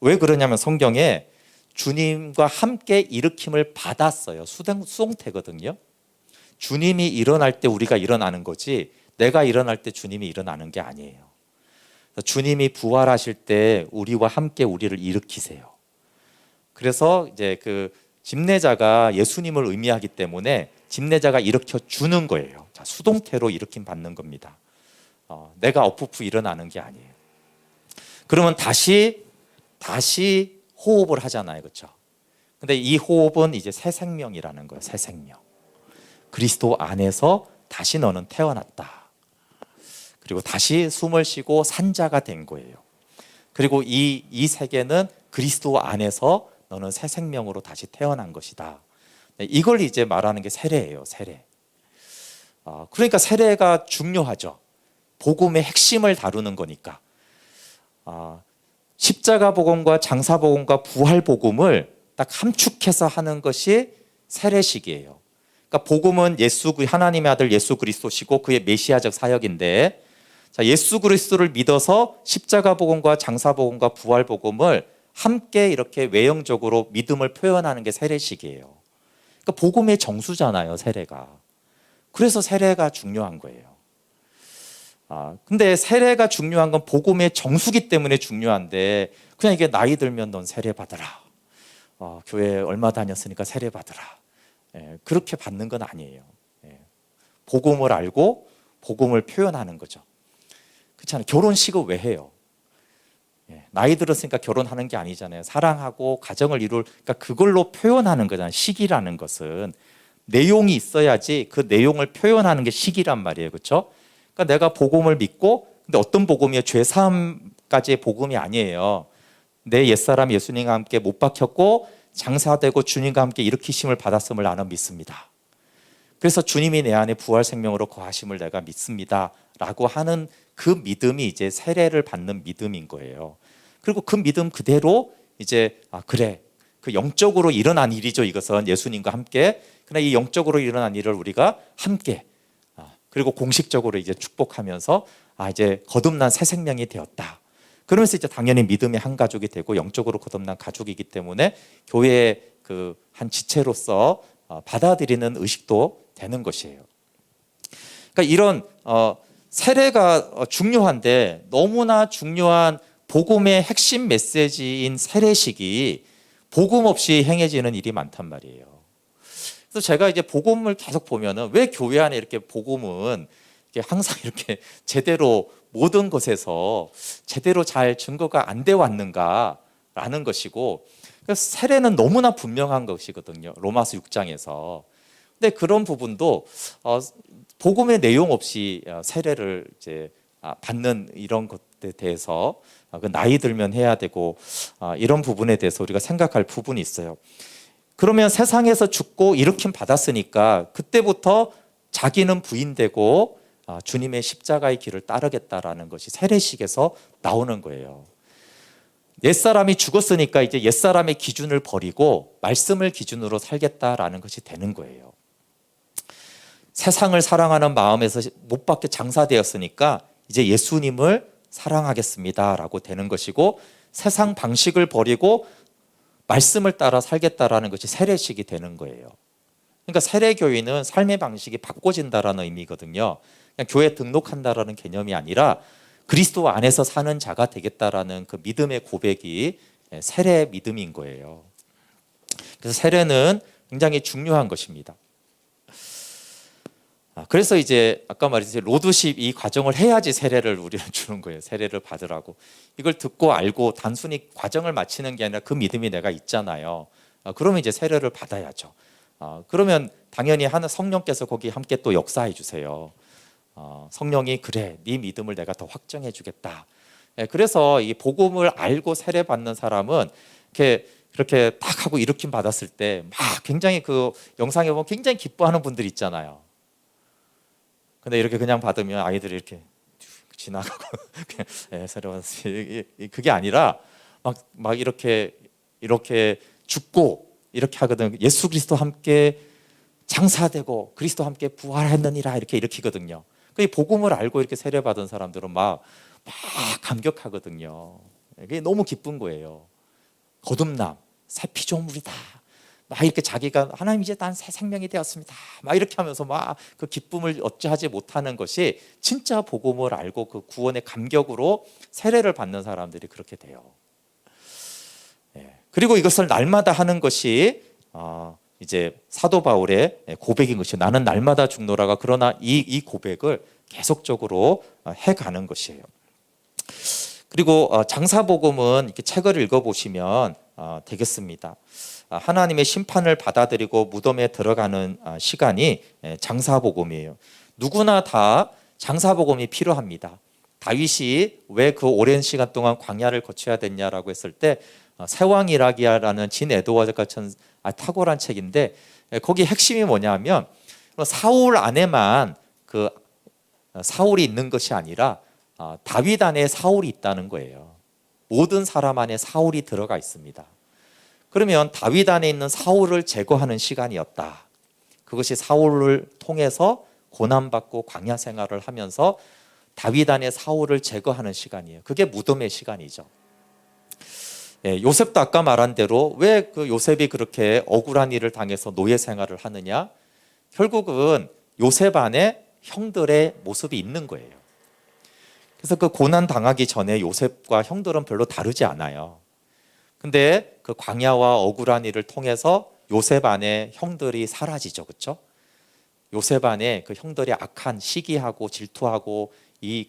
왜 그러냐면 성경에 주님과 함께 일으킴을 받았어요. 수동태거든요. 주님이 일어날 때 우리가 일어나는 거지 내가 일어날 때 주님이 일어나는 게 아니에요. 주님이 부활하실 때 우리와 함께 우리를 일으키세요. 그래서 이제 그 집례자가 예수님을 의미하기 때문에 집례자가 일으켜 주는 거예요. 자, 수동태로 일으킴 받는 겁니다. 내가 어프프 일어나는 게 아니에요. 그러면 다시 호흡을 하잖아요. 그렇죠? 근데 이 호흡은 이제 새 생명이라는 거예요. 새 생명. 그리스도 안에서 다시 너는 태어났다. 그리고 다시 숨을 쉬고 산자가 된 거예요. 그리고 이 세계는 그리스도 안에서 너는 새 생명으로 다시 태어난 것이다. 이걸 이제 말하는 게 세례예요. 세례. 그러니까 세례가 중요하죠. 복음의 핵심을 다루는 거니까. 십자가 복음과 장사 복음과 부활 복음을 딱 함축해서 하는 것이 세례식이에요. 그러니까 복음은 하나님의 아들 예수 그리스도시고 그의 메시아적 사역인데, 자, 예수 그리스도를 믿어서 십자가 복음과 장사 복음과 부활 복음을 함께 이렇게 외형적으로 믿음을 표현하는 게 세례식이에요. 그러니까 복음의 정수잖아요, 세례가. 그래서 세례가 중요한 거예요. 근데 세례가 중요한 건 복음의 정수기 때문에 중요한데, 그냥 이게 나이 들면 넌 세례 받으라. 교회 얼마 다녔으니까 세례 받으라. 그렇게 받는 건 아니에요. 복음을 알고 복음을 표현하는 거죠. 그렇잖아요. 결혼식을 왜 해요? 나이 들었으니까 결혼하는 게 아니잖아요. 사랑하고 가정을 그러니까 그걸로 표현하는 거잖아요. 식이라는 것은 내용이 있어야지 그 내용을 표현하는 게 식이란 말이에요. 그렇죠? 그러니까 내가 복음을 믿고, 근데 어떤 복음이에요? 죄사함까지의 복음이 아니에요. 내 옛사람 예수님과 함께 못 박혔고 장사되고 주님과 함께 일으키심을 받았음을 나는 믿습니다. 그래서 주님이 내 안에 부활 생명으로 거하심을 내가 믿습니다 라고 하는 그 믿음이 이제 세례를 받는 믿음인 거예요. 그리고 그 믿음 그대로 이제 그래, 그 영적으로 일어난 일이죠. 이것은 예수님과 함께. 그러나 이 영적으로 일어난 일을 우리가 함께, 그리고 공식적으로 이제 축복하면서 이제 거듭난 새 생명이 되었다. 그러면서 이제 당연히 믿음의 한 가족이 되고 영적으로 거듭난 가족이기 때문에 교회의 그 한 지체로서 받아들이는 의식도 되는 것이에요. 그러니까 이런 세례가 중요한데, 너무나 중요한 복음의 핵심 메시지인 세례식이 복음 없이 행해지는 일이 많단 말이에요. 그래서 제가 이제 복음을 계속 보면은 왜 교회 안에 이렇게 복음은 항상 이렇게 제대로 모든 것에서 제대로 잘 증거가 안 돼 왔는가라는 것이고, 그래서 세례는 너무나 분명한 것이거든요. 로마서 6장에서. 근데 그런 부분도 복음의 내용 없이 세례를 이제 받는 이런 것에 대해서 그 나이 들면 해야 되고 이런 부분에 대해서 우리가 생각할 부분이 있어요. 그러면 세상에서 죽고 일으킴 받았으니까 그때부터 자기는 부인되고 주님의 십자가의 길을 따르겠다라는 것이 세례식에서 나오는 거예요. 옛사람이 죽었으니까 이제 옛사람의 기준을 버리고 말씀을 기준으로 살겠다라는 것이 되는 거예요. 세상을 사랑하는 마음에서 못 박혀 장사되었으니까 이제 예수님을 사랑하겠습니다라고 되는 것이고, 세상 방식을 버리고 말씀을 따라 살겠다라는 것이 세례식이 되는 거예요. 그러니까 세례교인은 삶의 방식이 바꿔진다라는 의미거든요. 그냥 교회 등록한다라는 개념이 아니라 그리스도 안에서 사는 자가 되겠다라는 그 믿음의 고백이 세례 믿음인 거예요. 그래서 세례는 굉장히 중요한 것입니다. 그래서 이제 아까 말했듯이 로드십 이 과정을 해야지 세례를 우리는 주는 거예요. 세례를 받으라고. 이걸 듣고 알고 단순히 과정을 마치는 게 아니라 그 믿음이 내가 있잖아요. 그러면 이제 세례를 받아야죠. 그러면 당연히 성령께서 거기 함께 또 역사해 주세요. 성령이 그래, 네 믿음을 내가 더 확정해 주겠다. 그래서 이 복음을 알고 세례 받는 사람은 그렇게 딱 하고 일으킴 받았을 때 막 굉장히 그 영상에 보면 굉장히 기뻐하는 분들 있잖아요. 근데 이렇게 그냥 받으면 아이들이 이렇게 지나가고 세례 받았어요. 그게 아니라 막 이렇게 죽고 이렇게 하거든. 예수 그리스도 함께 장사되고 그리스도 함께 부활했느니라 이렇게 일으키거든요. 그 복음을 알고 이렇게 세례 받은 사람들은 막 감격하거든요. 그게 너무 기쁜 거예요. 거듭남, 새 피조물이다. 막 이렇게 자기가 하나님 이제 난 새 생명이 되었습니다. 막 이렇게 하면서 막 그 기쁨을 어찌하지 못하는 것이 진짜 복음을 알고 그 구원의 감격으로 세례를 받는 사람들이 그렇게 돼요. 그리고 이것을 날마다 하는 것이 이제 사도 바울의 고백인 것이 나는 날마다 죽노라가 그러나 이 고백을 계속적으로 해가는 것이에요. 그리고 장사복음은 이렇게 책을 읽어보시면 되겠습니다. 하나님의 심판을 받아들이고 무덤에 들어가는 시간이 장사복음이에요. 누구나 다 장사복음이 필요합니다. 다윗이 왜 그 오랜 시간 동안 광야를 거쳐야 됐냐라고 했을 때 세왕이라기야라는 진 에드워드 같은 탁월한 책인데 거기 핵심이 뭐냐면 사울 안에만 그 사울이 있는 것이 아니라 다윗 안에 사울이 있다는 거예요. 모든 사람 안에 사울이 들어가 있습니다. 그러면 다윗 안에 있는 사울을 제거하는 시간이었다. 그것이 사울을 통해서 고난받고 광야 생활을 하면서 다윗 안에 사울을 제거하는 시간이에요. 그게 무덤의 시간이죠. 요셉도 아까 말한 대로 왜 그 요셉이 그렇게 억울한 일을 당해서 노예 생활을 하느냐? 결국은 요셉 안에 형들의 모습이 있는 거예요. 그래서 그 고난 당하기 전에 요셉과 형들은 별로 다르지 않아요. 근데 그 광야와 억울한 일을 통해서 요셉 안에 형들이 사라지죠. 그렇죠? 요셉 안에 그 형들이 악한 시기하고 질투하고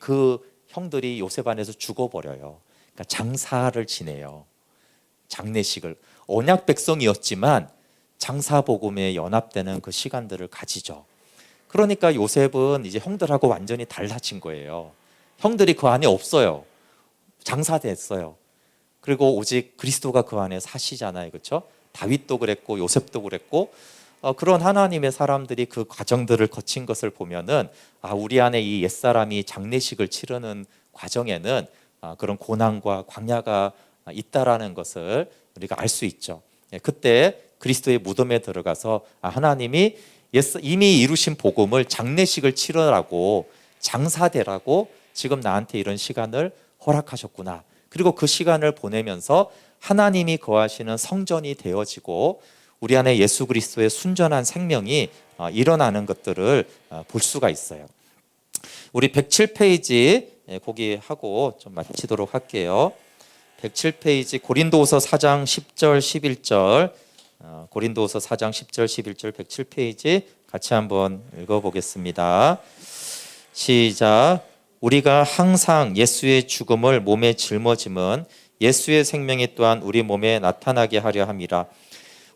그 형들이 요셉 안에서 죽어버려요. 그러니까 장사를 지내요. 장례식을. 언약 백성이었지만 장사복음에 연합되는 그 시간들을 가지죠. 그러니까 요셉은 이제 형들하고 완전히 달라진 거예요. 형들이 그 안에 없어요. 장사됐어요. 그리고 오직 그리스도가 그 안에 사시잖아요. 그렇죠? 다윗도 그랬고 요셉도 그랬고 그런 하나님의 사람들이 그 과정들을 거친 것을 보면은 우리 안에 이 옛사람이 장례식을 치르는 과정에는 그런 고난과 광야가 있다라는 것을 우리가 알 수 있죠. 그때 그리스도의 무덤에 들어가서 하나님이 이미 이루신 복음을 장례식을 치르라고 장사되라고 지금 나한테 이런 시간을 허락하셨구나. 그리고 그 시간을 보내면서 하나님이 거하시는 성전이 되어지고 우리 안에 예수 그리스도의 순전한 생명이 일어나는 것들을 볼 수가 있어요. 우리 107페이지 거기 하고 좀 마치도록 할게요. 107페이지 고린도후서 4장 10절 11절 고린도후서 4장 10절 11절 107페이지 같이 한번 읽어보겠습니다. 시작. 우리가 항상 예수의 죽음을 몸에 짊어짐은 예수의 생명이 또한 우리 몸에 나타나게 하려 함이라.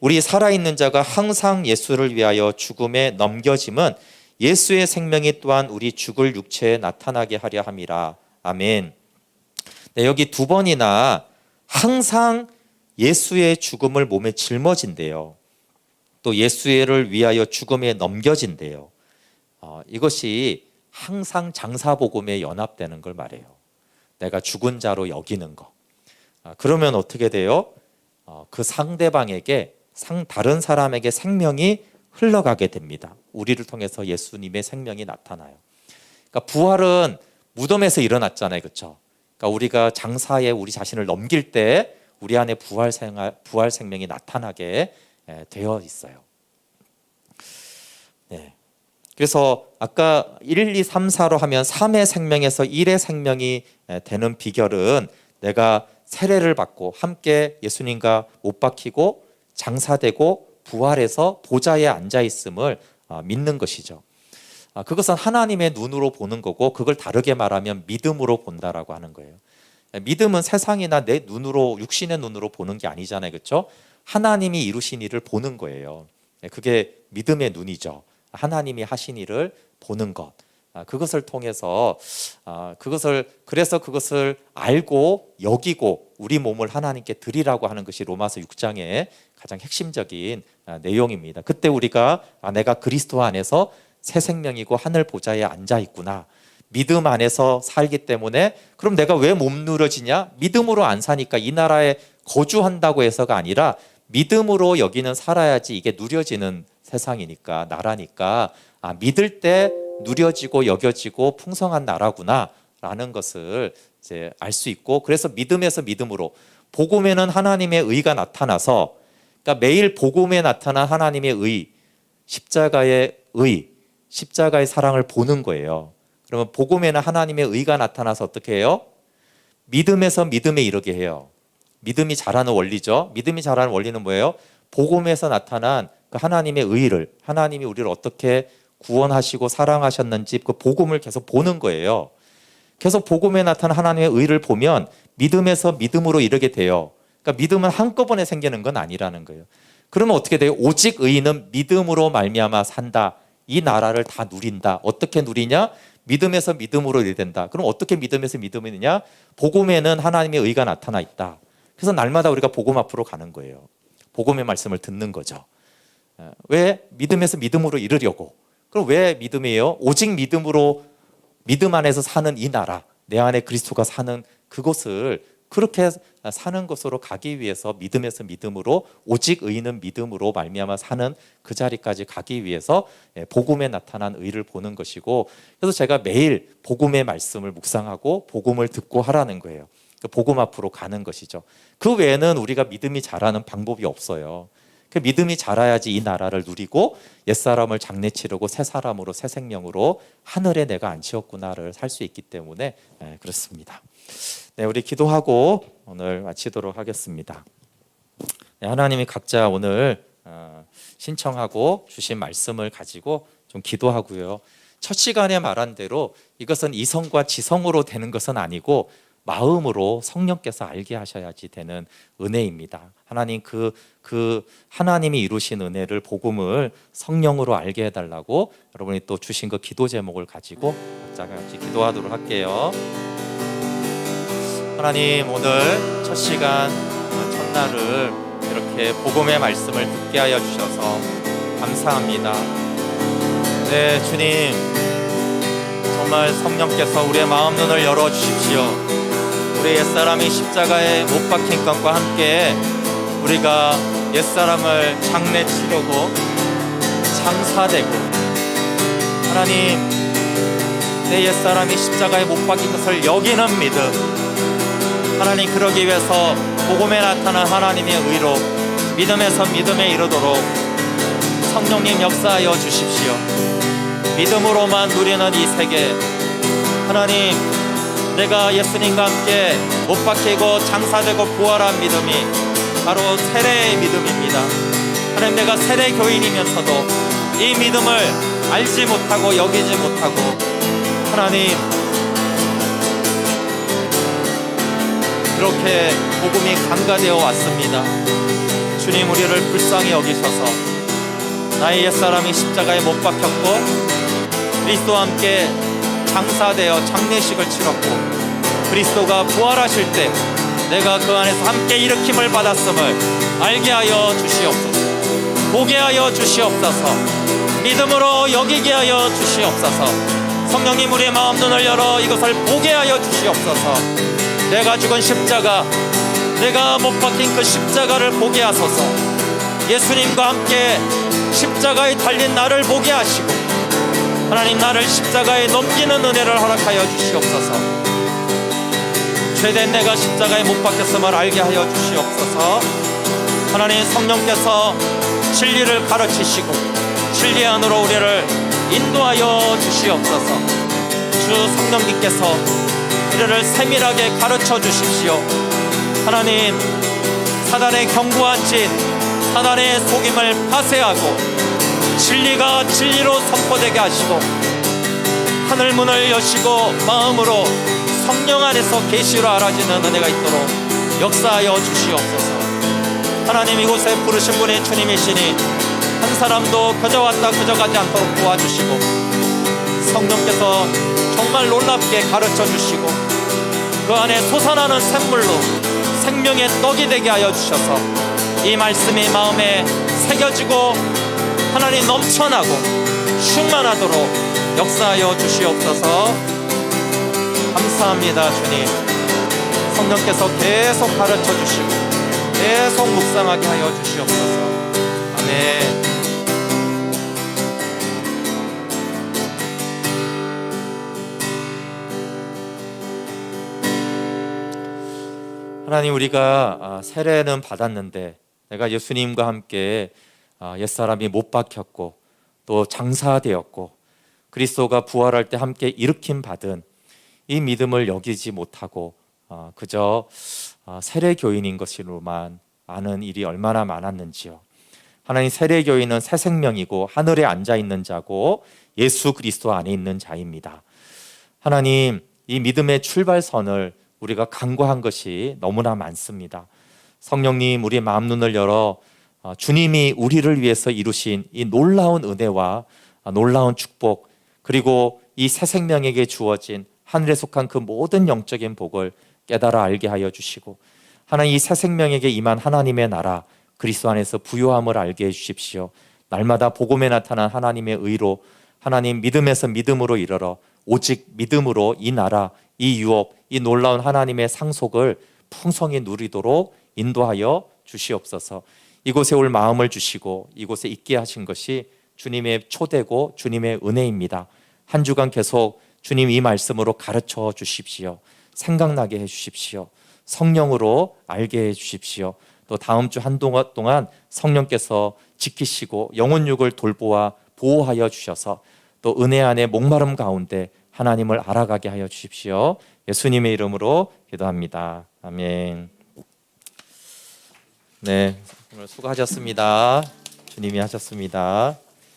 우리 살아있는 자가 항상 예수를 위하여 죽음에 넘겨짐은 예수의 생명이 또한 우리 죽을 육체에 나타나게 하려 함이라. 아멘. 네, 여기 두 번이나 항상 예수의 죽음을 몸에 짊어진대요. 또 예수를 위하여 죽음에 넘겨진대요. 이것이 항상 장사복음에 연합되는 걸 말해요. 내가 죽은 자로 여기는 거. 그러면 어떻게 돼요? 그 상대방에게 다른 사람에게 생명이 흘러가게 됩니다. 우리를 통해서 예수님의 생명이 나타나요. 그러니까 부활은 무덤에서 일어났잖아요. 그렇죠? 그러니까 우리가 장사에 우리 자신을 넘길 때 우리 안에 부활 생명이 나타나게 되어 있어요. 네. 그래서 아까 1, 2, 3, 4로 하면 3의 생명에서 1의 생명이 되는 비결은 내가 세례를 받고 함께 예수님과 못 박히고 장사되고 부활해서 보좌에 앉아 있음을 믿는 것이죠. 그것은 하나님의 눈으로 보는 거고 그걸 다르게 말하면 믿음으로 본다라고 하는 거예요. 믿음은 세상이나 내 눈으로 육신의 눈으로 보는 게 아니잖아요. 그렇죠? 하나님이 이루신 일을 보는 거예요. 그게 믿음의 눈이죠. 하나님이 하신 일을 보는 것. 그것을 통해서 그래서 그것을 알고 여기고 우리 몸을 하나님께 드리라고 하는 것이 로마서 6장의 가장 핵심적인 내용입니다. 그때 우리가 내가 그리스도 안에서 새 생명이고 하늘 보좌에 앉아 있구나. 믿음 안에서 살기 때문에 그럼 내가 왜 못 누려지냐? 믿음으로 안 사니까 이 나라에 거주한다고 해서가 아니라 믿음으로 여기는 살아야지 이게 누려지는 세상이니까 나라니까 믿을 때 누려지고 여겨지고 풍성한 나라구나 라는 것을 이제 알 수 있고 그래서 믿음에서 믿음으로 복음에는 하나님의 의가 나타나서 그러니까 매일 복음에 나타난 하나님의 의 십자가의 사랑을 보는 거예요. 그러면 복음에는 하나님의 의가 나타나서 어떻게 해요? 믿음에서 믿음에 이르게 해요. 믿음이 자라는 원리죠. 믿음이 자라는 원리는 뭐예요? 복음에서 나타난 그 하나님의 의를 하나님이 우리를 어떻게 구원하시고 사랑하셨는지 그 복음을 계속 보는 거예요. 계속 복음에 나타난 하나님의 의를 보면 믿음에서 믿음으로 이르게 돼요. 그러니까 믿음은 한꺼번에 생기는 건 아니라는 거예요. 그러면 어떻게 돼요? 오직 의인은 믿음으로 말미암아 산다. 이 나라를 다 누린다. 어떻게 누리냐? 믿음에서 믿음으로 이르게 된다. 그럼 어떻게 믿음에서 믿음이냐? 복음에는 하나님의 의가 나타나 있다. 그래서 날마다 우리가 복음 앞으로 가는 거예요. 복음의 말씀을 듣는 거죠. 왜? 믿음에서 믿음으로 이르려고. 그럼 왜 믿음이에요? 오직 믿음으로, 믿음 안에서 사는 이 나라, 내 안에 그리스도가 사는 그곳을, 그렇게 사는 것으로 가기 위해서 믿음에서 믿음으로, 오직 의인은 믿음으로 말미암아 사는 그 자리까지 가기 위해서 복음에 나타난 의를 보는 것이고, 그래서 제가 매일 복음의 말씀을 묵상하고 복음을 듣고 하라는 거예요. 복음 앞으로 가는 것이죠. 그 외에는 우리가 믿음이 자라는 방법이 없어요. 그 믿음이 자라야지 이 나라를 누리고 옛사람을 장례치르고 새 사람으로, 새 생명으로 하늘에 내가 앉히었구나를 살 수 있기 때문에 그렇습니다. 네, 우리 기도하고 오늘 마치도록 하겠습니다. 네, 하나님이 각자 오늘 신청하고 주신 말씀을 가지고 좀 기도하고요. 첫 시간에 말한 대로 이것은 이성과 지성으로 되는 것은 아니고 마음으로 성령께서 알게 하셔야지 되는 은혜입니다. 하나님 그 하나님이 이루신 은혜를, 복음을 성령으로 알게 해달라고 여러분이 또 주신 그 기도 제목을 가지고 각자 같이 기도하도록 할게요. 하나님, 오늘 첫 시간 첫날을 이렇게 복음의 말씀을 듣게 하여 주셔서 감사합니다. 네, 주님, 정말 성령께서 우리의 마음 눈을 열어 주십시오. 우리 옛사람이 십자가에 못 박힌 것과 함께 우리가 옛사람을 장례 치르고 장사되고, 하나님, 내 옛사람이 십자가에 못 박힌 것을 여기는 믿음, 하나님, 그러기 위해서 복음에 나타난 하나님의 의로 믿음에서 믿음에 이르도록 성령님 역사하여 주십시오. 믿음으로만 누리는 이 세계, 하나님, 내가 예수님과 함께 못 박히고 장사되고 부활한 믿음이 바로 세례의 믿음입니다. 하나님, 내가 세례 교인이면서도 이 믿음을 알지 못하고 여기지 못하고, 하나님, 그렇게 복음이 간과되어 왔습니다. 주님, 우리를 불쌍히 여기셔서 나의 옛사람이 십자가에 못 박혔고 그리스도와 함께 장사되어 장례식을 치렀고 그리스도가 부활하실 때 내가 그 안에서 함께 일으킴을 받았음을 알게 하여 주시옵소서. 보게 하여 주시옵소서. 믿음으로 여기게 하여 주시옵소서. 성령님, 우리의 마음 눈을 열어 이것을 보게 하여 주시옵소서. 내가 죽은 십자가, 내가 못 박힌 그 십자가를 보게 하소서. 예수님과 함께 십자가에 달린 나를 보게 하시고, 하나님, 나를 십자가에 넘기는 은혜를 허락하여 주시옵소서. 죄된 내가 십자가에 못 박혔음을 알게 하여 주시옵소서. 하나님, 성령께서 진리를 가르치시고 진리 안으로 우리를 인도하여 주시옵소서. 주 성령님께서 우리를 세밀하게 가르쳐 주십시오. 하나님, 사단의 견고한 진, 사단의 속임을 파쇄하고 진리가 진리로 선포되게 하시고 하늘 문을 여시고 마음으로 성령 안에서 계시로 알아지는 은혜가 있도록 역사하여 주시옵소서. 하나님, 이곳에 부르신 분이 주님이시니 한 사람도 그저 왔다 그저 가지 않도록 도와주시고 성령께서 정말 놀랍게 가르쳐 주시고 그 안에 솟아나는 샘물로 생명의 떡이 되게 하여 주셔서 이 말씀이 마음에 새겨지고 하나님 넘쳐나고 충만하도록 역사하여 주시옵소서. 감사합니다. 주님, 성령께서 계속 가르쳐 주시고 계속 묵상하게 하여 주시옵소서. 아멘. 하나님, 우리가 세례는 받았는데 내가 예수님과 함께 옛사람이 못 박혔고 또 장사되었고 그리스도가 부활할 때 함께 일으킴 받은 이 믿음을 여기지 못하고 그저 세례교인인 것으로만 아는 일이 얼마나 많았는지요. 하나님, 세례교인은 새 생명이고 하늘에 앉아있는 자고 예수 그리스도 안에 있는 자입니다. 하나님, 이 믿음의 출발선을 우리가 간과한 것이 너무나 많습니다. 성령님, 우리의 마음 눈을 열어 주님이 우리를 위해서 이루신 이 놀라운 은혜와 놀라운 축복, 그리고 이 새 생명에게 주어진 하늘에 속한 그 모든 영적인 복을 깨달아 알게 하여 주시고, 하나님, 이 새 생명에게 임한 하나님의 나라 그리스도 안에서 부요함을 알게 해 주십시오. 날마다 복음에 나타난 하나님의 의로 하나님 믿음에서 믿음으로 이르러 오직 믿음으로 이 나라, 이 유업, 이 놀라운 하나님의 상속을 풍성히 누리도록 인도하여 주시옵소서. 이곳에 올 마음을 주시고 이곳에 있게 하신 것이 주님의 초대고 주님의 은혜입니다. 한 주간 계속 주님 이 말씀으로 가르쳐 주십시오. 생각나게 해 주십시오. 성령으로 알게 해 주십시오. 또 다음 주 한동안 동안 성령께서 지키시고 영혼육을 돌보아 보호하여 주셔서 또 은혜 안에 목마름 가운데 하나님을 알아가게 하여 주십시오. 예수님의 이름으로 기도합니다. 아멘. 네, 오늘 수고하셨습니다. 주님이 하셨습니다.